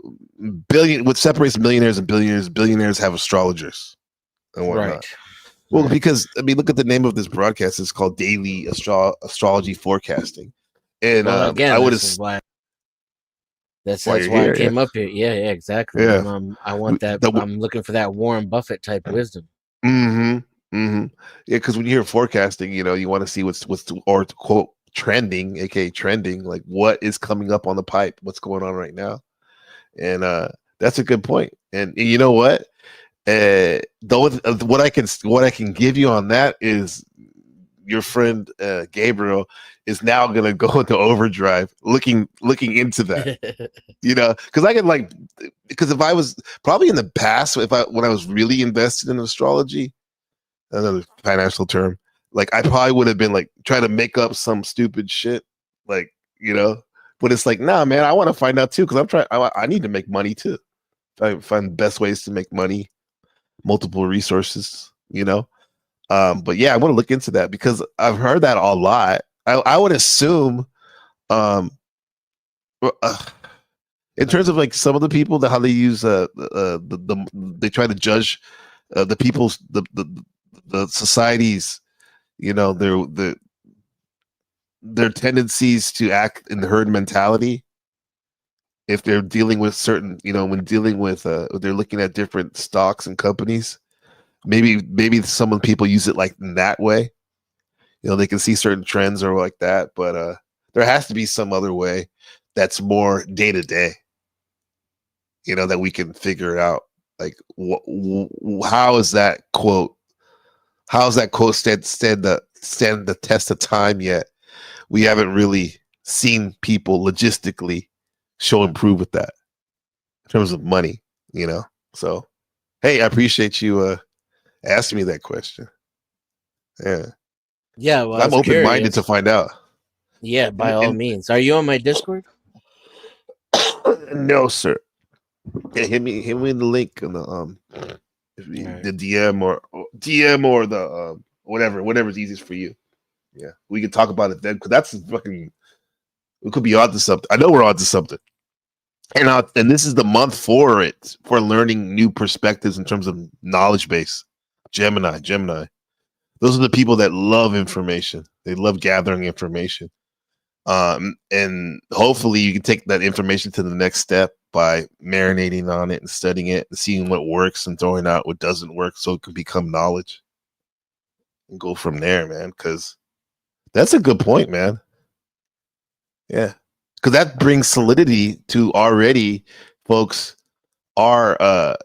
what separates millionaires and billionaires have astrologers and whatnot. Right. Well, Right. because I mean, look at the name of this broadcast. It's called Daily Astrology Forecasting, and Well, I again, would this have is why why that's you're why I here. came up here. Yeah, yeah, exactly. Yeah, I want that. yeah. I'm looking for that Warren Buffett type wisdom. Mm-hmm. Mm-hmm. Yeah, because when you hear forecasting, you want to see what's or to quote trending, aka trending, like what is coming up on the pipe, what's going on right now, and that's a good point. And you know what? Though what I can give you on that is your friend Gabriel is now going to go into overdrive, looking into that. Because I can because if I was probably in the past, when I was really invested in astrology, another financial term, like I probably would have been like trying to make up some stupid shit, like but it's like, nah, man, I want to find out too because I need to make money too. Find the best ways to make money, multiple resources, but yeah, I want to look into that because I've heard that a lot. I would assume, um, uh, in terms of like some of the people that how they use they try to judge the people's the societies, their tendencies to act in the herd mentality. If they're dealing with certain, when dealing with, they're looking at different stocks and companies. Maybe some of the people use it like in that way. They can see certain trends or like that, but there has to be some other way that's more day to day. That we can figure out. Like, how is that quote? How is that quote stand the test of time yet? We haven't really seen people logistically show improve with that in terms of money. So hey, I appreciate you asking me that question. Yeah. Yeah, well, I I'm was open minded to curious. find out. Yeah, by And, all and means. Are you on my Discord? no, sir. Yeah, hit me in the link in the Right. the DM or the whatever's easiest for you. Yeah, we can talk about it then because that's fucking. We could be onto something. I know we're onto something. And this is the month for it for learning new perspectives in terms of knowledge base. Gemini. Those are the people that love information. They love gathering information. And hopefully you can take that information to the next step by marinating on it and studying it and seeing what works and throwing out what doesn't work so it can become knowledge and go from there, man. Because that's a good point, man. Yeah. Because that brings solidity to already folks are, at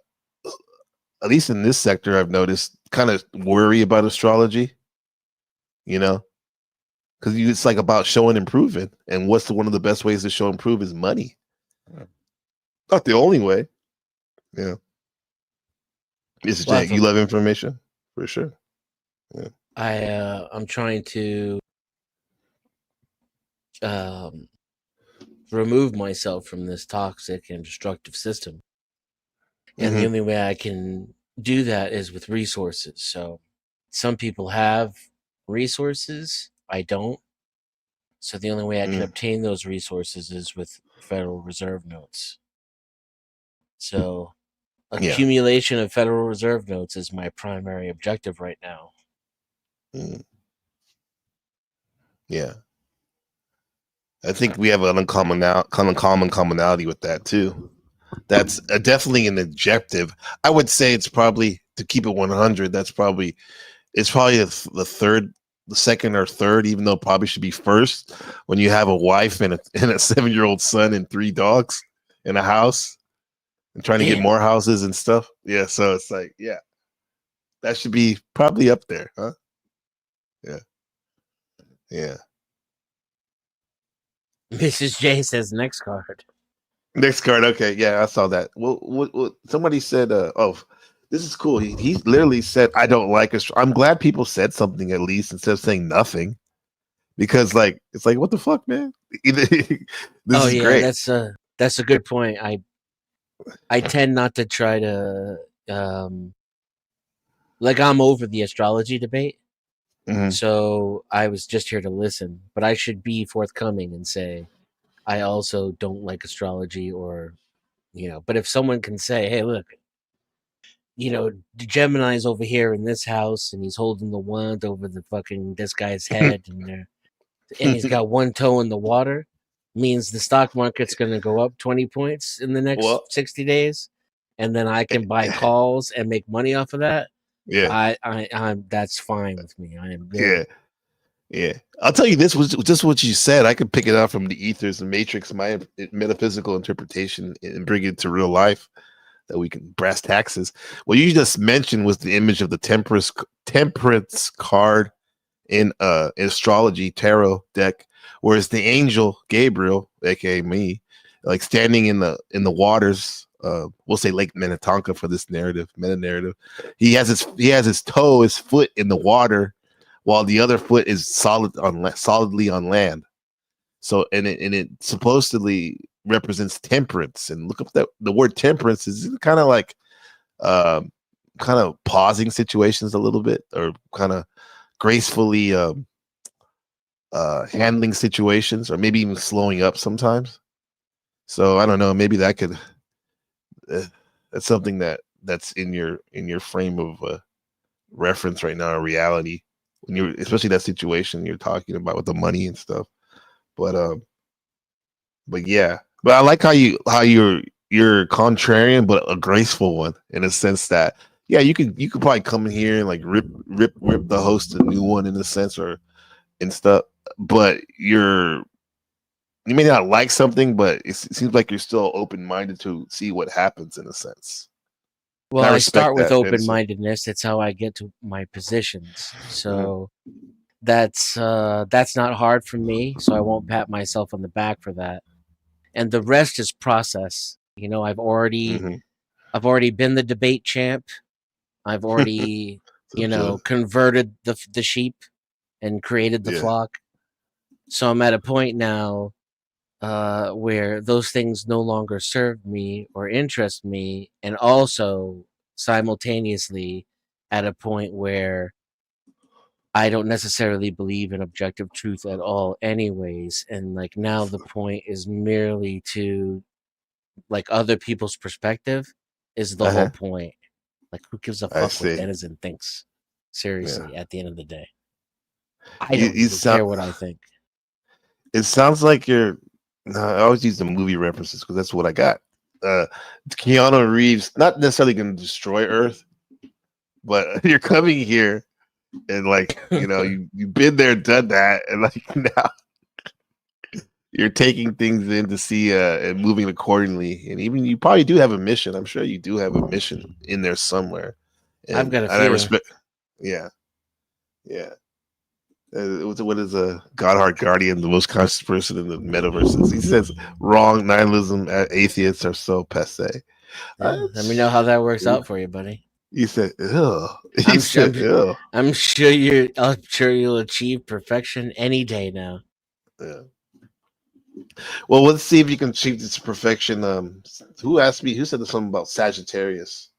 least in this sector, I've noticed kind of worry about astrology, you know? Because it's like about showing improvement. And one of the best ways to show improve is money. Not the only way. Yeah. Mr. Well, J, you love information? For sure. Yeah. I'm trying to um remove myself from this toxic and destructive system. And the Mhm. only way I can do that is with resources. So some people have resources, I don't. So the only way I can Mm. obtain those resources is with Federal Reserve notes. So Yeah. accumulation of Federal Reserve notes is my primary objective right now. Mm. Yeah. I think we have an uncommon commonality with that too. That's definitely an objective. I would say it's probably, to keep it 100. It's probably the third, the second or third, even though it probably should be first. When you have a wife and a 7-year-old son and 3 dogs in a house and trying to get Damn. more houses and stuff. Yeah, so it's like, yeah, that should be probably up there, huh? Yeah, yeah. Mrs. J says next card. Next card. Okay, yeah, I saw that. Well, somebody said, "Oh, this is cool." He literally said, "I don't like us." I'm glad people said something at least instead of saying nothing, because like it's like, what the fuck, man? This is Yeah, great. that's a good point. I tend not to try to like I'm over the astrology debate. Mhm. So I was just here to listen, but I should be forthcoming and say I also don't like astrology, or but if someone can say, hey, look, Gemini's over here in this house and he's holding the wand over the fucking this guy's head and he's got one toe in the water, means the stock market's going to go up 20 points in the next Well, 60 days, and then I can buy calls and make money off of that. yeah, I'm that's fine with me. I am good. yeah, yeah. I'll tell you, this was just what you said. I could pick it out from the ethers and matrix, my metaphysical interpretation, and bring it to real life, that we can brass taxes. What you just mentioned was the image of the temperance card in astrology tarot deck, whereas the angel Gabriel, aka me, like standing in the waters, we'll say Lake Minnetonka for this meta narrative. He has his foot in the water, while the other foot is solidly on land. So and it supposedly represents temperance. And look up that the word temperance is kind of like kind of pausing situations a little bit, or kind of gracefully handling situations, or maybe even slowing up sometimes. So I don't know, maybe that could that's something that's in your frame of reference right now, or reality, when you're, especially that situation you're talking about with the money and stuff. But yeah, but I like how you're contrarian, but a graceful one, in a sense that, yeah, you could probably come in here and like rip the host a new one in a sense, or and stuff, but you may not like something, but it seems like you're still open minded to see what happens, in a sense. Well, I I respect start with that, in a sense. open-mindedness. It's how I get to my positions. Mhm. So that's not hard for me. So I won't pat myself on the back for that. And the rest is process. I've already Mhm. been the debate champ. I've already So just, converted the sheep and created the yeah, flock. So I'm at a point now where those things no longer serve me or interest me, and also simultaneously at a point where I don't necessarily believe in objective truth at all, anyways. And like now, the point is merely to like other people's perspective is the whole uh-huh. point. Like, who gives a I fuck what see. Denizen thinks? Yeah, Seriously, at the end of the day, I you, don't you even sound care what I think. it sounds like you're, no, I always use the movie references because that's what I got. uh Keanu Reeves not necessarily going to destroy Earth, but you're coming here and, like, you've been there, done that, and like now you're taking things in to see and moving accordingly. And even you probably do have a mission. I'm sure you do have a mission in there somewhere. I've got a And I few. respect, yeah, yeah. What is a Godheart Guardian, the most conscious person in the metaverse? He says wrong nihilism, atheists are so passe. Yeah, let me know how that works out for you, buddy. He said, "Ugh." He I'm sure. said, "Ugh." I'm sure I'm sure you'll achieve perfection any day now. Yeah. Well, let's see if you can achieve this perfection. Who asked me? Who said something about Sagittarius?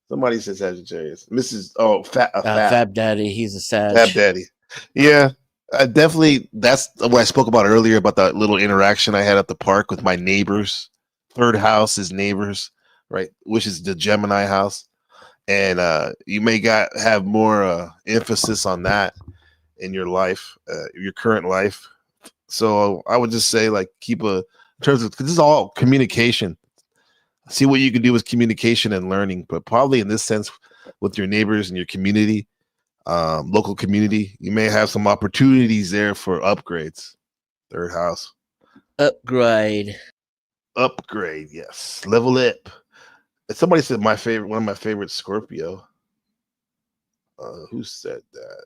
Somebody said Sagittarius. Mrs. Oh, Fab Daddy, he's a Fab Sag. Daddy. Yeah, definitely. That's what I spoke about earlier about that little interaction I had at the park with my neighbors. Third house is neighbors, right? Which is the Gemini house, and you may have more emphasis on that in your life, your current life. So I would just say, like, keep in terms of, because this is all communication. See what you can do with communication and learning, but probably in this sense, with your neighbors and your community, local community, you may have some opportunities there for upgrades. Third house. Upgrade. Upgrade, yes. Level up. Somebody said one of my favorite Scorpio. Who said that?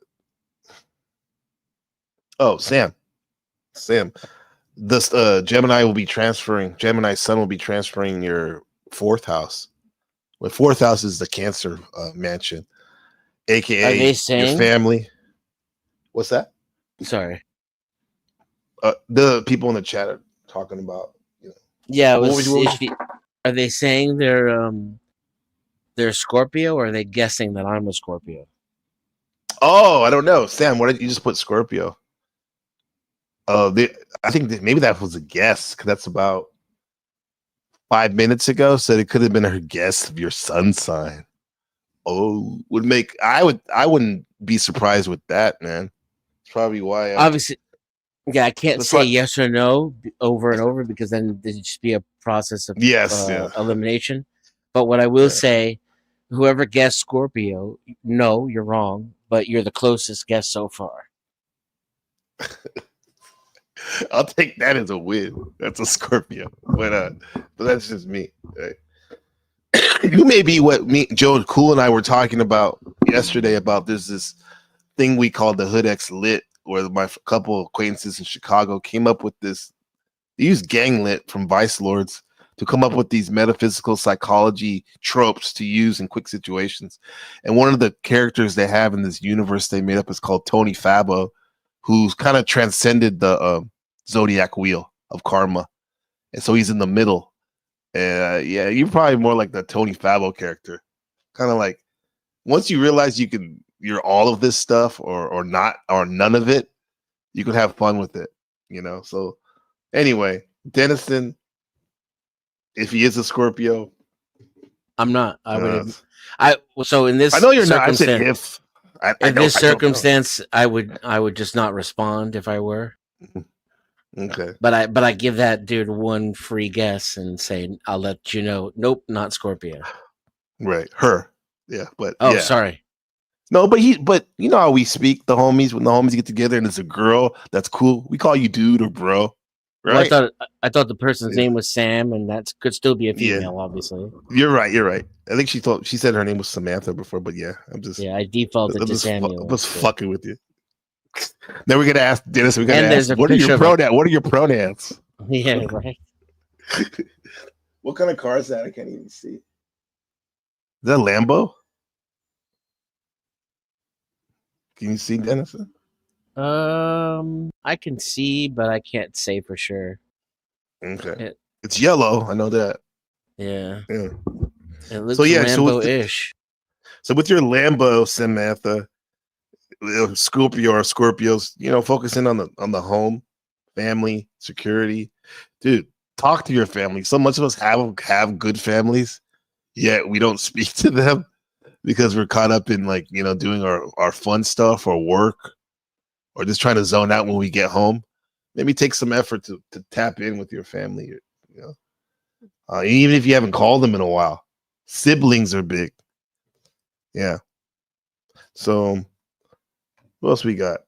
Oh, Sam. This Gemini's sun will be transferring your fourth house. Well, fourth house is the Cancer mansion, Are aka they your saying? family. What's that? Sorry. The people in the chat are talking about. Yeah, it What was. was you- Are they saying they're Scorpio, or are they guessing that I'm a Scorpio? Oh, I don't know, Sam. What did you just put Scorpio? I think that maybe that was a guess because that's about 5 minutes ago. So it could have been her guess of your sun sign. Oh, I wouldn't be surprised with that, man. It's probably why. Obviously, yeah, I can't That's say why. yes or no over and over because then there'd just be a process of Yes, yeah, elimination. But what I will yeah. say, whoever guessed Scorpio, no, you're wrong, but you're the closest guess so far. I'll take that as a win. That's a Scorpio, but that's just me. Right? You may be what me, Joe, Cool, and I were talking about yesterday about this thing we call the Hood X Lit, where my couple acquaintances in Chicago came up with this. They used gang lit from Vice Lords to come up with these metaphysical psychology tropes to use in quick situations. And one of the characters they have in this universe they made up is called Tony Fabo, who's kind of transcended the zodiac wheel of karma. And so he's in the middle. Yeah, you're probably more like the Tony Fabo character. Kind of like once you realize you're all of this stuff or not or none of it, you can have fun with it, So anyway, Dennison, if he is a Scorpio, I'm not. So in this I know you're not. I said circumstance, if. in this circumstance, I would just not respond if I were. Okay. But I give that dude one free guess and say I'll let you know. Nope, not Scorpio. Right. Her. Yeah. But Oh, sorry. No, but you know how we speak, the homies, when the homies get together and it's a girl that's cool, we call you dude or bro. Right. Well, I thought the person's name was Sam, and that could still be a female, obviously. You're right. I think she said her name was Samantha before, but yeah, I defaulted to Samuel. I was fucking with you. Then we're gonna ask Dennis. We're gonna ask, what are your pronouns? Yeah, right. What kind of car is that? I can't even see. Is that a Lambo? Can you see, Dennis? I can see, but I can't say for sure. Okay. It's yellow. I know that. Yeah. Yeah. It looks Lambo-ish. So with your Lambo, Samantha, Scorpio or Scorpios, focusing on the home, family, security. Dude, talk to your family. So much of us have good families, yet we don't speak to them because we're caught up in doing our fun stuff or work or just trying to zone out when we get home. Maybe take some effort to tap in with your family, even if you haven't called them in a while. Siblings are big. Yeah. So what else we got?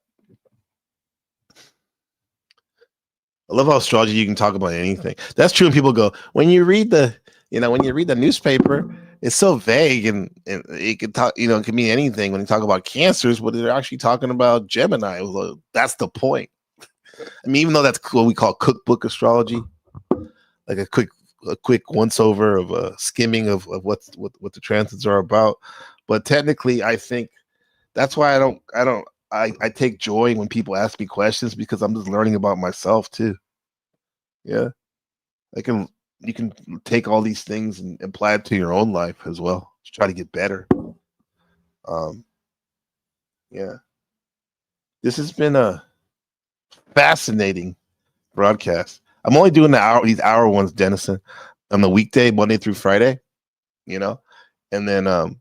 I love how astrology you can talk about anything. That's true. And people go, when you read the newspaper, it's so vague and it can talk, it can mean anything when you talk about cancers, but they're actually talking about Gemini. Like, that's the point. I mean, even though that's what we call cookbook astrology, like a quick once over of a skimming of what the transits are about. But technically, I think that's why I take joy when people ask me questions because I'm just learning about myself too. Yeah, you can take all these things and apply it to your own life as well to try to get better. Um, yeah, this has been a fascinating broadcast. I'm only doing these hour ones, Dennison, on the weekday, Monday through Friday. You know, and then um,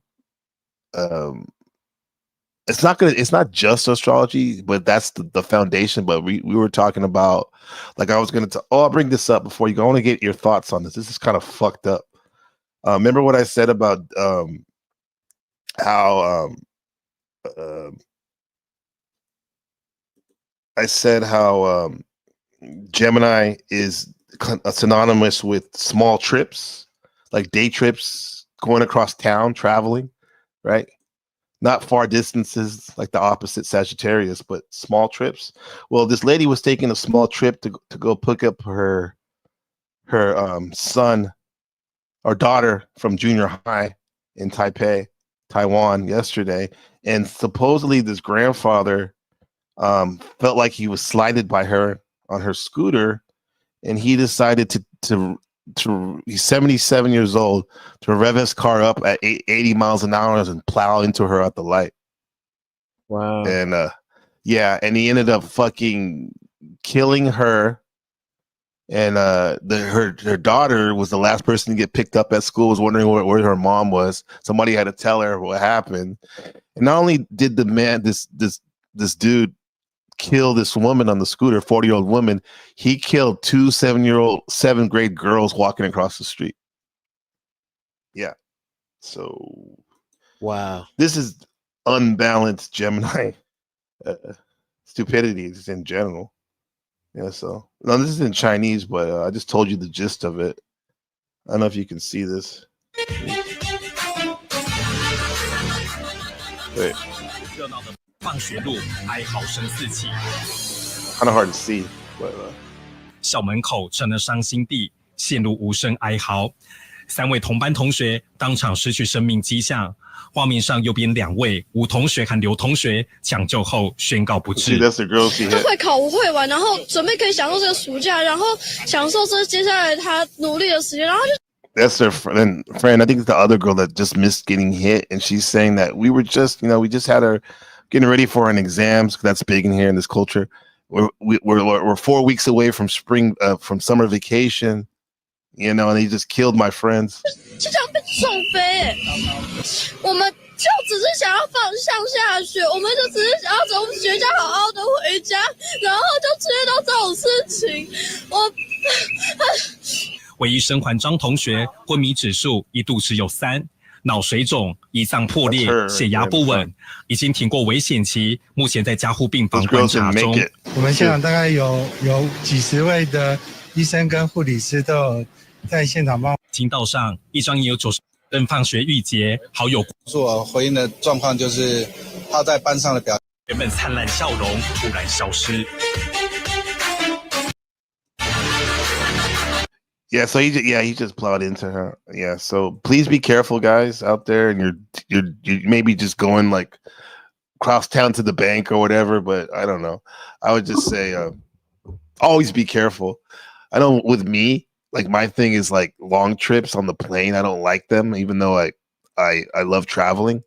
it's not just astrology, but that's the foundation. But we were talking about, like, I was I'll bring this up before you go. I want to get your thoughts on this. This is kind of fucked up. Remember what I said about how I said how Gemini is synonymous with small trips, like day trips, going across town, traveling, right? Not far distances like the opposite Sagittarius, but small trips. Well, this lady was taking a small trip to go pick up her son or daughter from junior high in Taipei, Taiwan yesterday, and supposedly this grandfather felt like he was slighted by her on her scooter, and he decided to he's 77 years old, to rev his car up at 80 miles an hour and plow into her at the light. Wow. And and he ended up fucking killing her. And her daughter was the last person to get picked up at school, was wondering where her mom was. Somebody had to tell her what happened. And not only did this dude kill this woman on the scooter, 40-year-old woman, he killed two 7th grade girls walking across the street. Yeah. So Wow. this is unbalanced Gemini stupidity just in general. Yeah, so no, this is in Chinese, but I just told you the gist of it. I don't know if you can see this. Wait. Kind of hard to see, but 校门口成了伤心地，陷入无声哀嚎。3位同班同学当场失去生命迹象。画面上右边2位吴同学和刘同学抢救后宣告不治。他会考，我会玩，然后准备可以享受这个暑假，然后享受这接下来他努力的时间，然后就。That's their friend. I think it's the other girl that just missed getting hit, and she's saying that we just had her getting ready for an exams. That's big in here in this culture. We're 4 weeks away from from summer vacation, and he just killed my friends. 就这样被送飞，我们就只是想要上下学，我们就只是想要从学校好好的回家，然后就出现到这种事情，唯一生还张同学昏迷指数一度只有3，脑水肿、胰脏破裂、血压不稳，已经挺过危险期，目前在加护病房观察中。我们现场大概有几十位的医生跟护理师都有在现场帮。听道上一张也有90人放学预捷，好友所回应的状况就是他在班上的表现，原本灿烂笑容突然消失。Yeah, so he just plowed into her. Yeah, so please be careful, guys, out there, and you're maybe just going like cross town to the bank or whatever. But I don't know. I would just say always be careful. I know with me, like my thing is like long trips on the plane. I don't like them, even though I love traveling.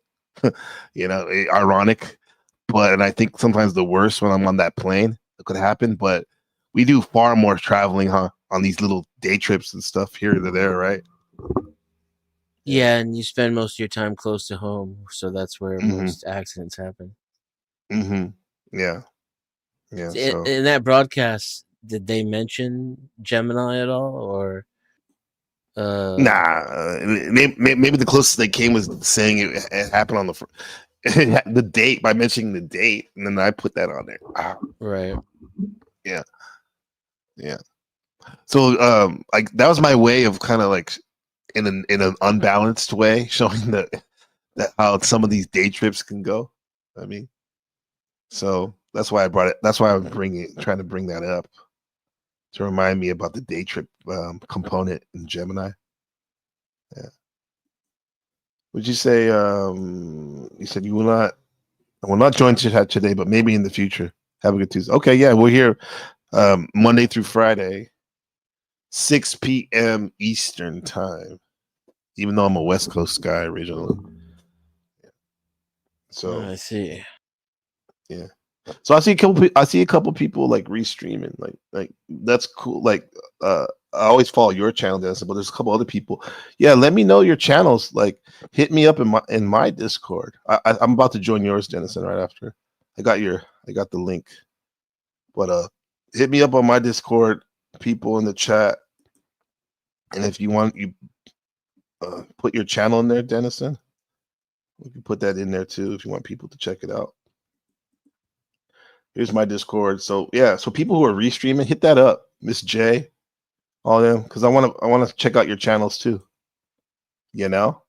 Ironic, and I think sometimes the worst when I'm on that plane it could happen. But we do far more traveling, huh? On these little day trips and stuff here to there, right? Yeah, and you spend most of your time close to home, so that's where most accidents happen. Yeah. In that broadcast, did they mention Gemini at all, or? Nah, maybe the closest they came was saying it happened on the date, by mentioning the date, and then I put that on there. Right. Yeah. So like that was my way of kind of like in an unbalanced way showing that how some of these day trips can go. I mean, so that's why I brought it. That's why I'm trying to bring that up to remind me about the day trip component in Gemini. Yeah. Would you say you said you will not join chat today, but maybe in the future. Have a good Tuesday. Okay, yeah, we're here Monday through Friday. 6 p.m. Eastern time. Even though I'm a West Coast guy originally. So I see. yeah. So I see a couple people like restreaming. Like that's cool. Like I always follow your channel, Denison, but there's a couple other people. Yeah, let me know your channels. Like hit me up in my Discord. I'm about to join yours, Denison, right after. I got the link. But hit me up on my Discord, people in the chat. And if you want, you put your channel in there, Denison. We can put that in there too if you want people to check it out. Here's my Discord. So yeah, so people who are restreaming, hit that up, Miss J, all them, because I want to check out your channels too. You know,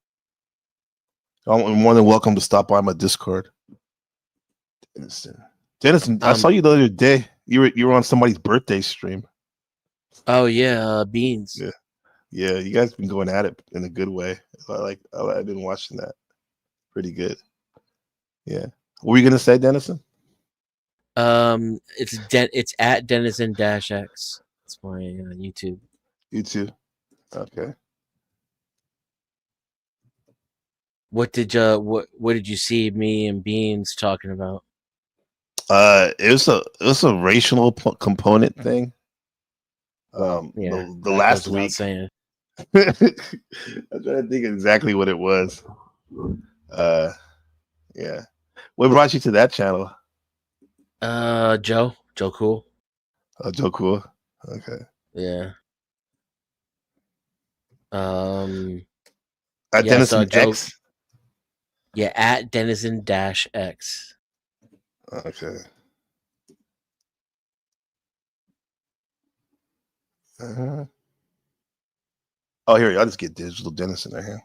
I'm more than welcome to stop by my Discord. Denison, I saw you the other day. You were on somebody's birthday stream. Oh yeah, Beans. Yeah, you guys been going at it in a good way. I've been watching that. Pretty good. Yeah. What were you gonna say, Denison? It's at Denizen-X. It's my YouTube. YouTube. Okay. What did you see me and Beans talking about? It was a racial component thing. The last week. Saying. I'm trying to think exactly what it was. Yeah. What brought you to that channel? Joe Cool. Oh, Joe Cool. Okay. Yeah. At Denizen X. Yeah, at Denizen-X. Okay. Oh, here, I'll just get Digital Denison right here.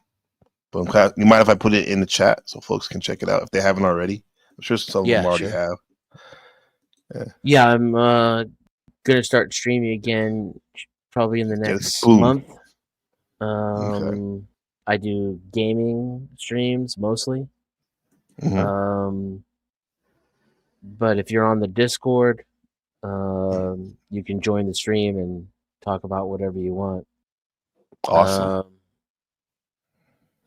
But you mind if I put it in the chat so folks can check it out if they haven't already? I'm sure some of them already have. Yeah, I'm gonna start streaming again probably in the next month. Okay. I do gaming streams mostly. Mm-hmm. But if you're on the Discord, you can join the stream and talk about whatever you want. Awesome.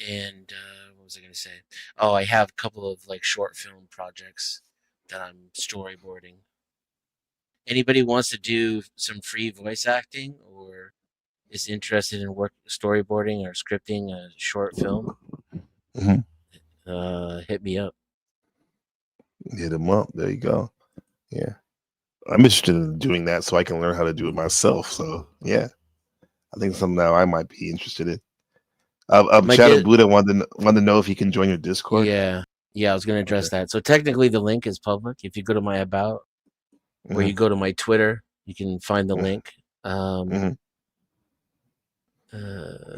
And what was I gonna say? Oh, I have a couple of like short film projects that I'm storyboarding. Anybody wants to do some free voice acting or is interested in storyboarding or scripting a short film, hit me up. Hit him up. There you go. Yeah. I'm interested in doing that so I can learn how to do it myself. So yeah. I think something that I might be interested in. Shadow Buddha wanted to know if he can join your Discord. Yeah, I was going to address that. So technically, the link is public. If you go to my about, or you go to my Twitter, you can find the link.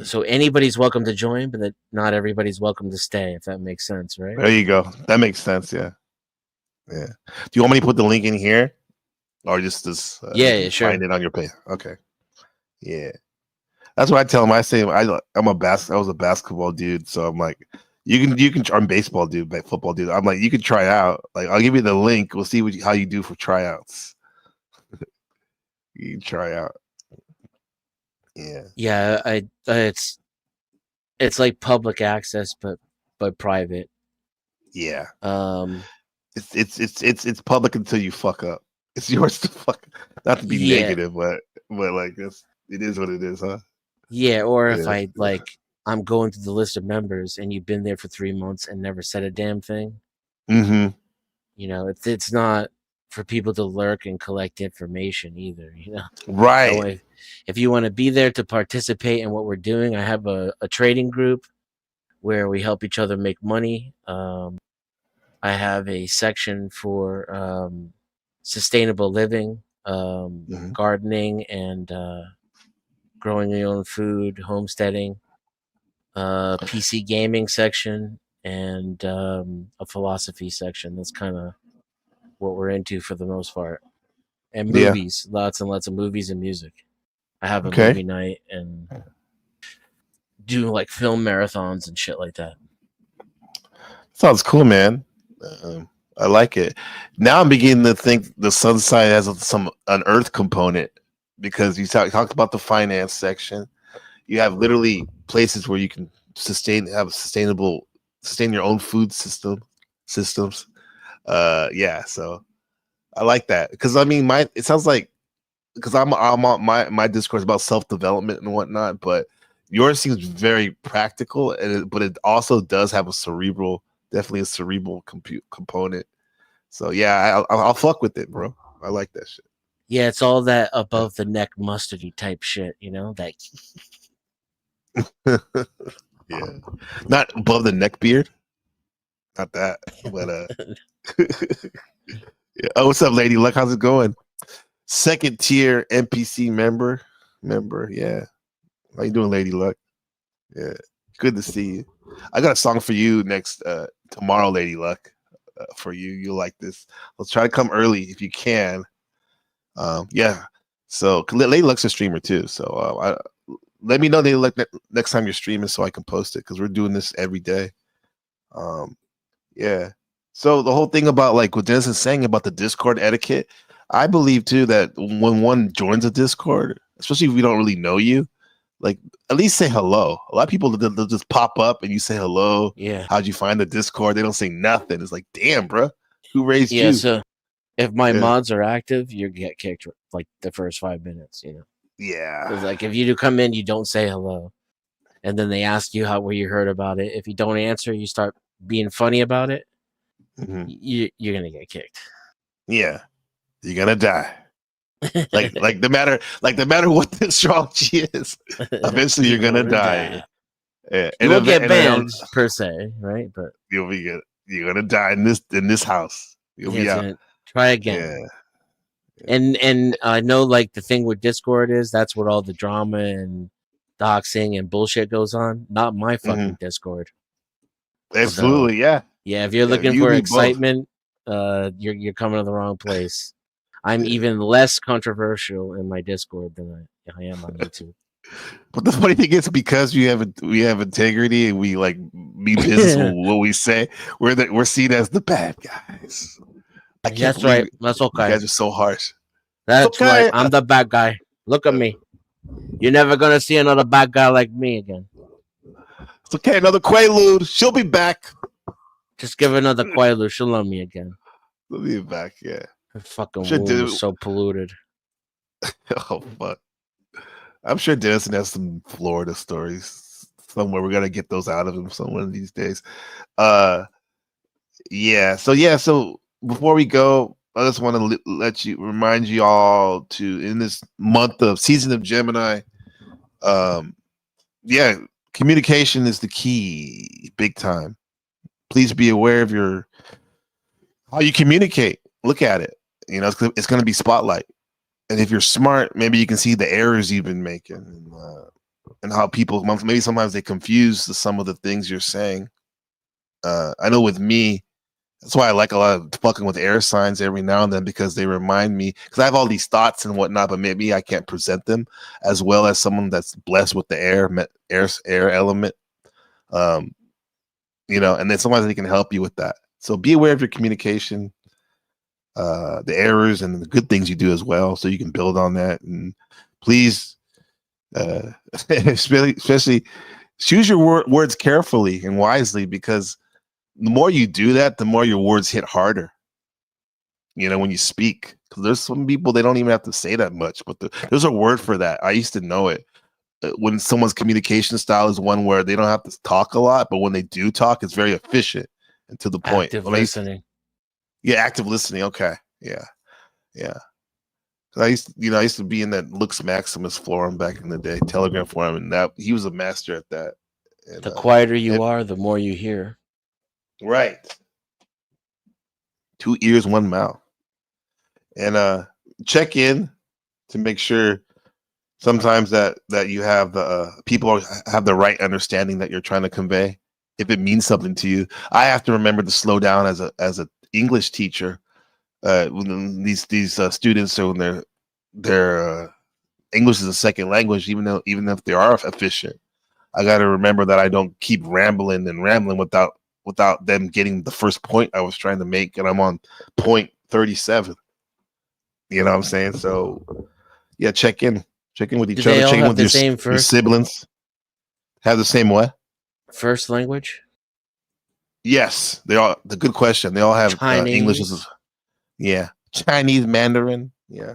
So anybody's welcome to join, but not everybody's welcome to stay. If that makes sense, right? There you go. That makes sense. Yeah. Yeah. Do you want me to put the link in here, or just this? Yeah, sure. Find it on your page. Okay. Yeah. That's what I tell him. I say I was a basketball dude, so I'm like, you can. I'm baseball dude, football dude. I'm like, you can try out. Like, I'll give you the link. We'll see how you do for tryouts. You can try out. Yeah. Yeah, it's like public access, but private. Yeah. It's public until you fuck up. It's yours to fuck. Not to be negative, but like it is what it is, huh? Yeah, or if I'm going through the list of members and you've been there for 3 months and never said a damn thing. Mm-hmm. You know, it's not for people to lurk and collect information either, you know. Right. So if you want to be there to participate in what we're doing, I have a trading group where we help each other make money. I have a section for sustainable living, gardening, and growing your own food, homesteading, PC gaming section, and a philosophy section. That's kind of what we're into for the most part. And movies, lots and lots of movies and music. I have a movie night and do like film marathons and shit like that. Sounds cool, man. I like it. Now I'm beginning to think the sun side has an Earth component. because you talked about the finance section. You have literally places where you can sustain your own food systems. Yeah, so I like that because I mean, it sounds like because I'm on my Discord is about self development and whatnot, but yours seems very practical, but it also does have definitely a cerebral component. So yeah, I'll fuck with it, bro. I like that shit. Yeah, it's all that above the neck mustardy type shit, you know? That Yeah, not above the neck beard, not that, but yeah. Oh, what's up, Lady Luck? How's it going? Second tier NPC member. Yeah. How you doing, Lady Luck? Yeah, good to see you. I got a song for you next tomorrow, Lady Luck. For you, you'll like this. Let's try to come early if you can. Yeah. So Lady Luck's a streamer too. So let me know, Lady Luck, next time you're streaming so I can post it because we're doing this every day. Yeah. So the whole thing about like what Dennis is saying about the Discord etiquette, I believe too that when one joins a Discord, especially if we don't really know you, like at least say hello. A lot of people they'll just pop up and you say hello. Yeah. How'd you find the Discord? They don't say nothing. It's like, damn, bro, who raised yeah, you? so if my Yeah. mods are active, you get kicked like the first 5 minutes, you know. Yeah. Because like if you do come in, you don't say hello, and then they ask you where you heard about it. If you don't answer, you start being funny about it. Mhm. You're gonna get kicked. Yeah, you're gonna die. like no matter what the astrology is, eventually you're gonna die. Yeah. You won't get banned per se, right? But you're gonna die in this house. You'll be out. Try again. Yeah. And I know like the thing with Discord is that's where all the drama and doxing and bullshit goes on. Not my fucking Discord. Absolutely, So, yeah. If you're looking for excitement, you're coming to the wrong place. I'm even less controversial in my Discord than I am on YouTube. But the funny thing is, because we have integrity and we like mean business with what we say, we're seen as the bad guys. I can't That's right. That's okay. You guys are so harsh. That's right. I'm the bad guy. Look at me. You're never gonna see another bad guy like me again. It's okay. Another Quaalude. She'll be back. Just give another Quaalude. She'll love me again. She'll be back. Yeah. Her fucking womb is so polluted. Oh fuck. I'm sure Denison has some Florida stories somewhere. We're gonna get those out of him some one of these days. Yeah. So before we go, I just want to remind you all to in this month of season of Gemini. Yeah, communication is the key, big time. Please be aware of how you communicate. Look at it. You know, it's going to be spotlight. And if you're smart, maybe you can see the errors you've been making and how people maybe sometimes they confuse some of the things you're saying. I know with me, that's why I like a lot of fucking with air signs every now and then because they remind me because I have all these thoughts and whatnot, but maybe I can't present them as well as someone that's blessed with the air element. You know, and then sometimes they can help you with that. So be aware of your communication. The errors and the good things you do as well, so you can build on that. And please, especially choose your words carefully and wisely, because the more you do that, the more your words hit harder. You know, when you speak, because there's some people they don't even have to say that much, but there's a word for that. I used to know it. When someone's communication style is one where they don't have to talk a lot, but when they do talk, it's very efficient and to the point. Active listening. Yeah, active listening. Okay. Yeah. I used to be in that Lux Maximus forum back in the day, Telegram forum, and that he was a master at that. And, the quieter you are, the more you hear. Right. 2 ears, 1 mouth. And check in to make sure sometimes that you have people have the right understanding that you're trying to convey. If it means something to you, I have to remember to slow down as a English teacher. When these students are when their English is a second language, even if they are efficient, I got to remember that I don't keep rambling without them getting the first point I was trying to make, and I'm on point 37. You know what I'm saying? So Yeah, check in with each Do they other. all Check in have with the your, same your first siblings. Have the same what? first language? Yes, they all. The good question. They all have English Chinese. as Chinese Mandarin. Yeah,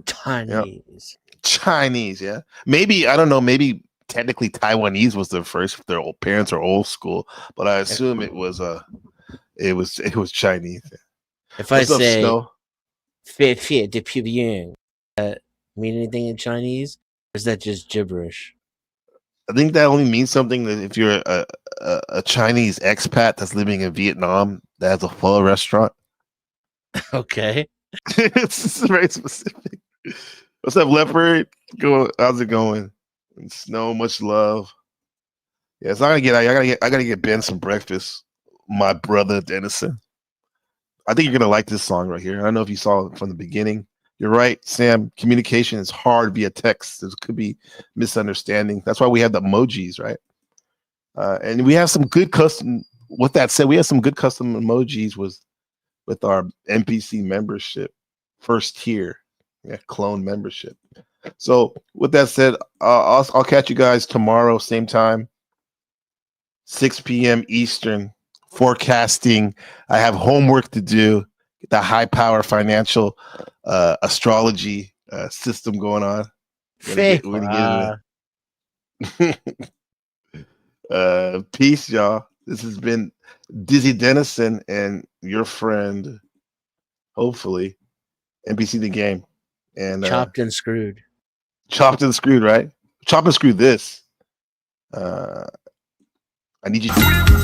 Chinese. Chinese. Yeah, maybe I don't know. Maybe technically Taiwanese was their first. If their old parents are old school, but I assume it was Chinese. If I What's up, say Snow? "fie fie de pu bien," that mean anything in Chinese? Or is that just gibberish? I think that only means something that if you're a Chinese expat that's living in Vietnam that has a pho restaurant. Okay. It's very specific. What's up, Leopard? How's it going? And Snow, much love. Yeah, so I gotta get Ben some breakfast. My brother Dennison. I think you're gonna like this song right here. I don't know if you saw it from the beginning. You're right, Sam. Communication is hard via text. There could be misunderstanding. That's why we have the emojis, right? And we have some good custom. With that said, we have some good custom emojis with our NPC membership, first tier, clone membership. So with that said, I'll catch you guys tomorrow, same time, 6 p.m. Eastern. Forecasting. I have homework to do. Get the high power financial astrology system going on. We're gonna get peace, y'all. This has been Dizzy Dennison and your friend, hopefully, NPC the game. And Chopped and screwed. Chopped and screwed, right? Chop and screw this. I need you to.